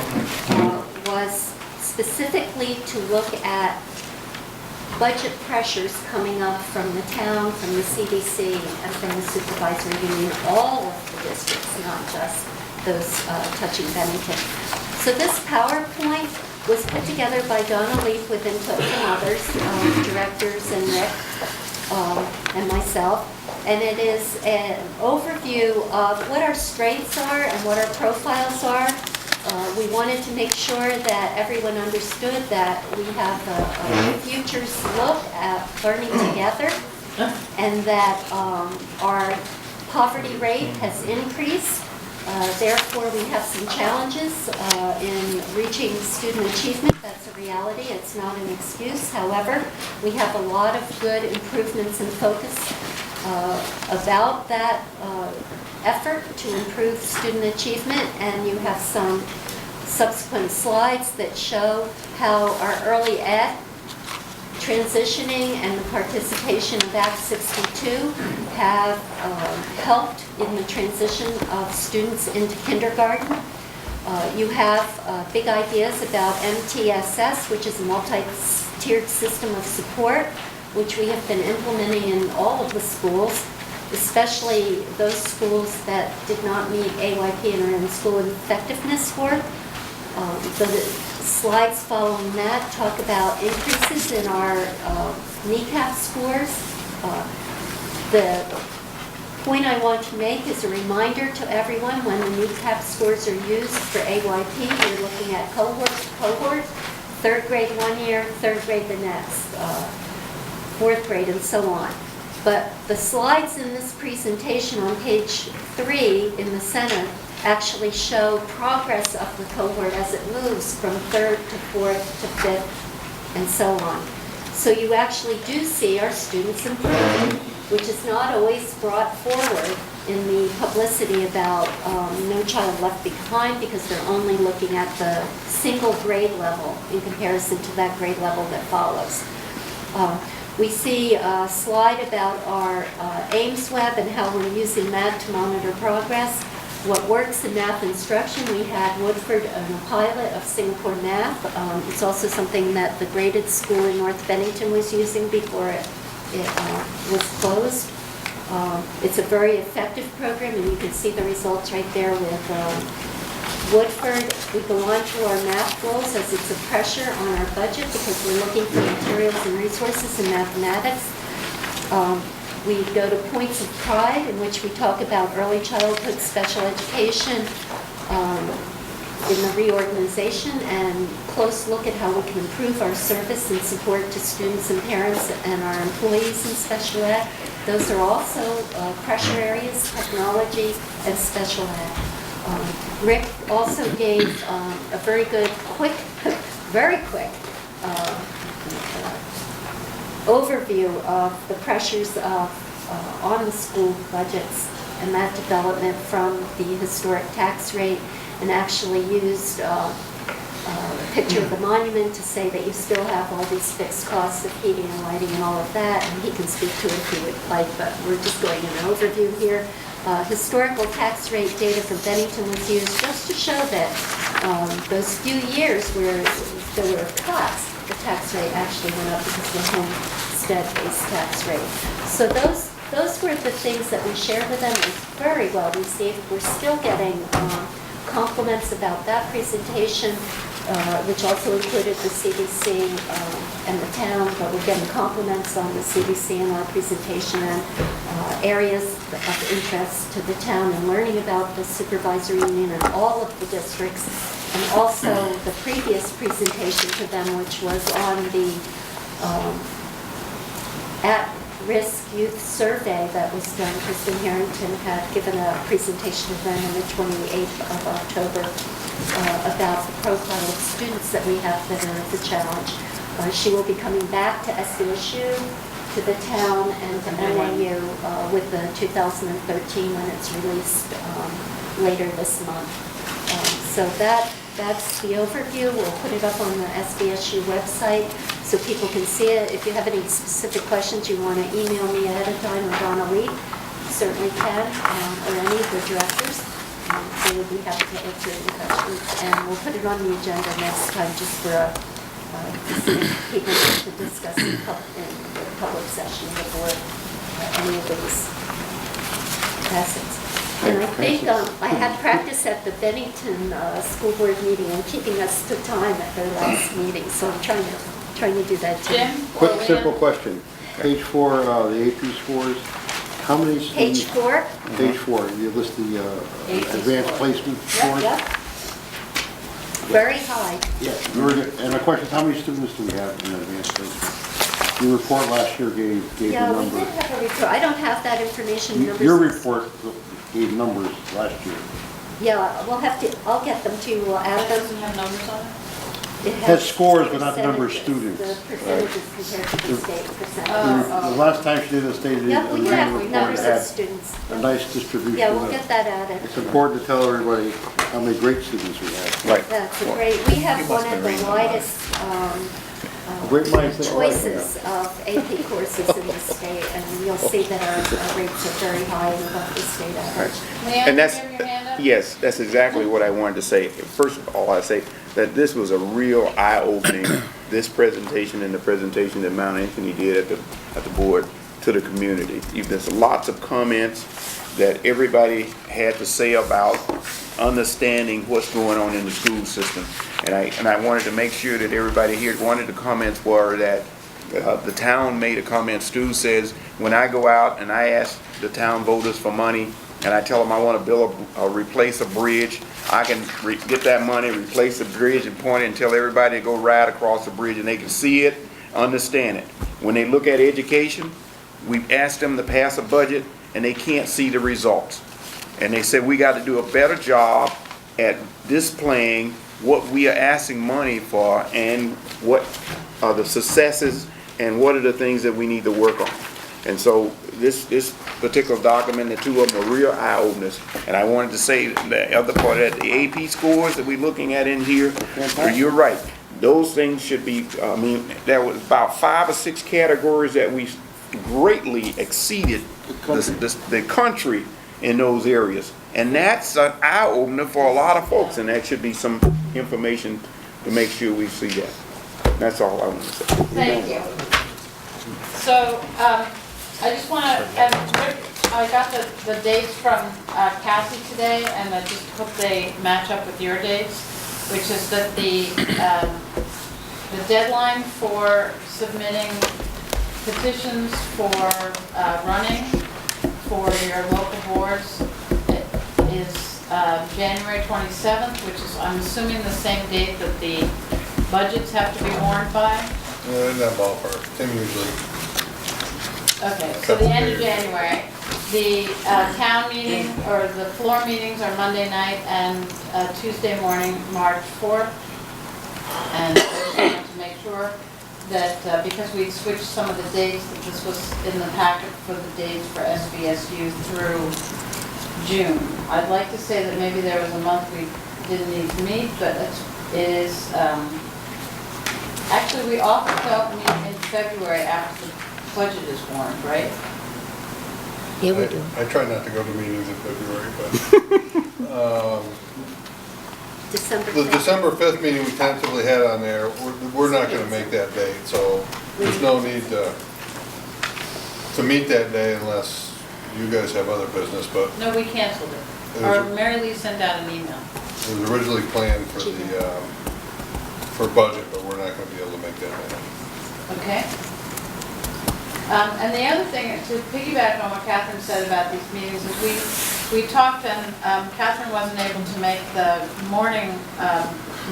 [SPEAKER 9] was specifically to look at budget pressures coming up from the town, from the CDC, and from the supervisory union, all of the districts, not just those touching Bennington. So this PowerPoint was put together by Donna Leaf with input from others, directors and Rick and myself. And it is an overview of what our strengths are and what our profiles are. We wanted to make sure that everyone understood that we have a future's look at learning together, and that our poverty rate has increased. Therefore, we have some challenges in reaching student achievement. That's a reality. It's not an excuse. However, we have a lot of good improvements and focus about that effort to improve student achievement, and you have some subsequent slides that show how our early ed transitioning and the participation of Act 62 have helped in the transition of students into kindergarten. You have big ideas about MTSS, which is a multi-tiered system of support, which we have been implementing in all of the schools, especially those schools that did not meet AYP and are in school effectiveness score. The slides following that talk about increases in our NECAP scores. The point I want to make is a reminder to everyone, when the NECAP scores are used for AYP, you're looking at cohort to cohort, third grade 1 year, third grade the next, fourth grade, and so on. But the slides in this presentation on page 3 in the center actually show progress of the cohort as it moves from third to fourth to fifth and so on. So you actually do see our students improving, which is not always brought forward in the publicity about No Child Left Behind, because they're only looking at the single grade level in comparison to that grade level that follows. We see a slide about our Ames Web and how we're using that to monitor progress. What works in math instruction, we had Woodford and a pilot of Singapore Math. It's also something that the graded school in North Bennington was using before it was closed. It's a very effective program, and you can see the results right there with Woodford. We go on to our math goals as it's a pressure on our budget because we're looking for materials and resources in mathematics. We go to points of pride, in which we talk about early childhood special education in the reorganization, and close look at how we can improve our service and support to students and parents and our employees in special ed. Those are also pressure areas, technology and special ed. Rick also gave a very good, very quick overview of the pressures on the school budgets and that development from the historic tax rate, and actually used a picture of the monument to say that you still have all these fixed costs of heating and lighting and all of that, and he can speak to it if he would like, but we're just going in an overview here. Historical tax rate data from Bennington was used just to show that those few years where there were cuts, the tax rate actually went up because of the homestead-based tax rate. So those were the things that we shared with them. It was very well received. We're still getting compliments about that presentation, which also included the CDC and the town, but we're getting compliments on the CDC and our presentation, and areas of interest to the town and learning about the supervisory union and all of the districts, and also the previous presentation to them, which was on the at-risk youth survey that was done. Kristen Harrington had given a presentation to them on the 28th of October about the profile of students that we have that are the challenge. She will be coming back to SVSU, to the town, and to NAU with the 2013 when it's released later this month. So that's the overview. We'll put it up on the SVSU website. so people can see it. If you have any specific questions, you want to email me ahead of time, or Donna Lee, certainly can, or any of the directors. They would be happy to answer any questions. And we'll put it on the agenda next time just for people to discuss in the public session before any of these assets. And I think I had practice at the Bennington School Board meeting and keeping us to time at their last meeting, so I'm trying to do that too.
[SPEAKER 1] Jim?
[SPEAKER 12] Quick,
[SPEAKER 1] or
[SPEAKER 12] simple
[SPEAKER 1] Leanne?
[SPEAKER 12] question. Page 4, the AP scores, how many
[SPEAKER 9] Page
[SPEAKER 12] students?
[SPEAKER 9] 4?
[SPEAKER 12] Page 4, you list the
[SPEAKER 9] AP
[SPEAKER 12] advanced
[SPEAKER 9] score.
[SPEAKER 12] placement
[SPEAKER 9] Yep,
[SPEAKER 12] scores?
[SPEAKER 9] yep. Very high.
[SPEAKER 12] Yeah. And my question is, how many students do we have in advanced placement? Your report last year gave the
[SPEAKER 9] Yeah, we
[SPEAKER 12] number.
[SPEAKER 9] did have a report. I don't have that information. numbers.
[SPEAKER 12] Your report gave numbers last year.
[SPEAKER 9] Yeah, we'll have to, I'll get them to you, we'll add
[SPEAKER 1] That
[SPEAKER 9] them.
[SPEAKER 1] doesn't have numbers on it?
[SPEAKER 9] It
[SPEAKER 12] Has scores, but not the number of
[SPEAKER 9] percentages,
[SPEAKER 12] students.
[SPEAKER 9] The percentages compared to the state percentages.
[SPEAKER 1] Oh.
[SPEAKER 12] The last time she did a stated
[SPEAKER 9] Yep, we have
[SPEAKER 12] report,
[SPEAKER 9] numbers
[SPEAKER 12] it
[SPEAKER 9] of
[SPEAKER 12] had
[SPEAKER 9] students.
[SPEAKER 12] a nice distribution.
[SPEAKER 9] Yeah, we'll
[SPEAKER 12] of-
[SPEAKER 9] get that added.
[SPEAKER 12] It's important to tell everybody how many great students we have.
[SPEAKER 2] Right.
[SPEAKER 9] That's a great, we have one of the widest
[SPEAKER 12] Great minds think alike,
[SPEAKER 9] choices of AP courses in the state, and you'll see that our rates are very high and above the state average.
[SPEAKER 1] Leanne,
[SPEAKER 2] And that's,
[SPEAKER 1] you have your hand up?
[SPEAKER 2] yes, that's exactly what I wanted to say. First of all, I say that this was a real eye-opening, this presentation and the presentation that Mount Anthony did at the board to the community. There's lots of comments that everybody had to say about understanding what's going on in the school system. And I wanted to make sure that everybody here, one of the comments were that the town made a comment. Stu says, when I go out and I ask the town voters for money, and I tell them I want to build replace a bridge, I can get that money, replace the bridge, and point it and tell everybody to go ride across the bridge, and they can see it, understand it. When they look at education, we've asked them to pass a budget, and they can't see the results. And they said we got to do a better job at displaying what we are asking money for and what are the successes and what are the things that we need to work on. And so this particular document, the two of them are real eye-openers. And I wanted to say the other part of that, the AP scores that we're looking at in here, you're right. Those things should be, there was about 5 or 6 categories that we greatly exceeded the country in those areas. And that's an eye-opener for a lot of folks, and that should be some information to make sure we see that. That's all I want to say.
[SPEAKER 1] Thank you. So, I just want to, I got the dates from Cassie today, and I just hope they match up with your dates, which is that the deadline for submitting petitions for running for your local boards is January 27th, which is, I'm assuming, the same date that the budgets have to be warned by.
[SPEAKER 7] In that ballpark, Tim usually.
[SPEAKER 1] Okay, so the end of January. The town meeting, or the floor meetings are Monday night and Tuesday morning, March 4th. And I just wanted to make sure that, because we switched some of the dates, that this was in the packet for the dates for SVSU through June. I'd like to say that maybe there was a month we didn't need to meet, but it is, actually, we often don't meet in February after the budget is warned, right?
[SPEAKER 6] Yeah, we do.
[SPEAKER 7] I try not to go to meetings in February, but
[SPEAKER 9] December
[SPEAKER 7] the
[SPEAKER 9] 5th.
[SPEAKER 7] December 5th meeting we tentatively had on there, we're not gonna make that date, so there's no need to meet that day unless you guys have other business, but
[SPEAKER 1] No, we canceled it.
[SPEAKER 7] It
[SPEAKER 1] Or
[SPEAKER 7] was-
[SPEAKER 1] Mary Lee sent out an email.
[SPEAKER 7] it was originally planned for for budget, but we're not gonna be able to make that meeting.
[SPEAKER 1] Okay. And the other thing, to piggyback on what Catherine said about these meetings, is we talked, and Catherine wasn't able to make the morning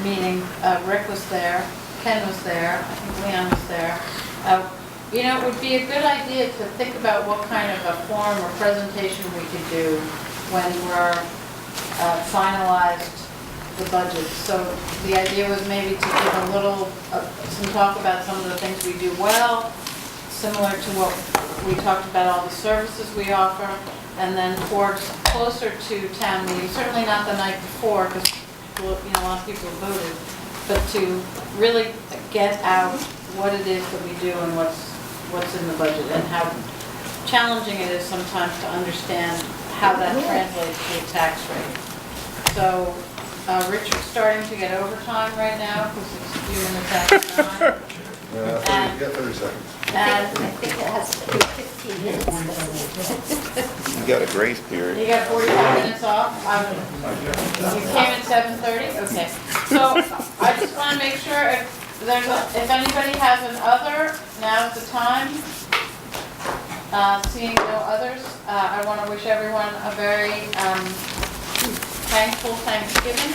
[SPEAKER 1] meeting. Rick was there, Ken was there, I think Leon was there. You know, it would be a good idea to think about what kind of a form or presentation we could do when we're finalized the budget. So the idea was maybe to give a little, some talk about some of the things we do well, similar to what we talked about, all the services we offer, and then towards closer to town meeting, certainly not the night before, because a lot of people voted, but to really get out what it is that we do and what's in the budget, and how challenging it is sometimes to understand how that translates to a tax rate. So Richard's starting to get overtime right now because it's due in the tax time.
[SPEAKER 7] You got 30 seconds.
[SPEAKER 9] I think it has to be 15 minutes.
[SPEAKER 2] You got a grace period.
[SPEAKER 1] You got 45 minutes off? You came at 7:30? Okay. So I just want to make sure if anybody has an other, now's the time. Seeing no others, I want to wish everyone a very thankful Thanksgiving.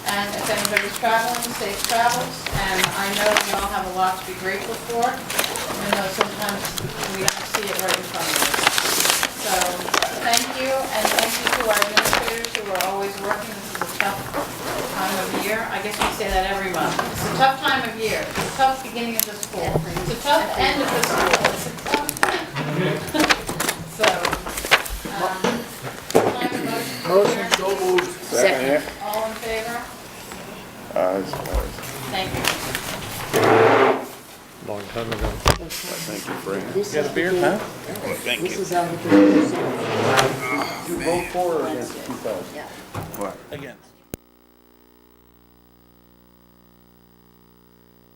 [SPEAKER 1] And if anybody's traveling, safe travels. And I know we all have a lot to be grateful for, even though sometimes we don't see it right in front of us. So thank you, and thank you to our administrators who are always working. This is a tough time of year. I guess we say that every month. It's a tough time of year. It's a tough beginning of the school. It's a tough end of the school. It's a tough So,
[SPEAKER 6] Motion.
[SPEAKER 1] so moved.
[SPEAKER 6] Second.
[SPEAKER 1] All in favor? Thank you.
[SPEAKER 5] Long time ago.
[SPEAKER 2] Thank you, Frank.
[SPEAKER 6] This is the
[SPEAKER 5] beer,
[SPEAKER 6] date.
[SPEAKER 5] huh?
[SPEAKER 2] Thank
[SPEAKER 6] This
[SPEAKER 2] you.
[SPEAKER 6] is on the 30%.
[SPEAKER 12] You vote for or against 2,000?
[SPEAKER 9] Yeah.
[SPEAKER 2] What?
[SPEAKER 14] Against.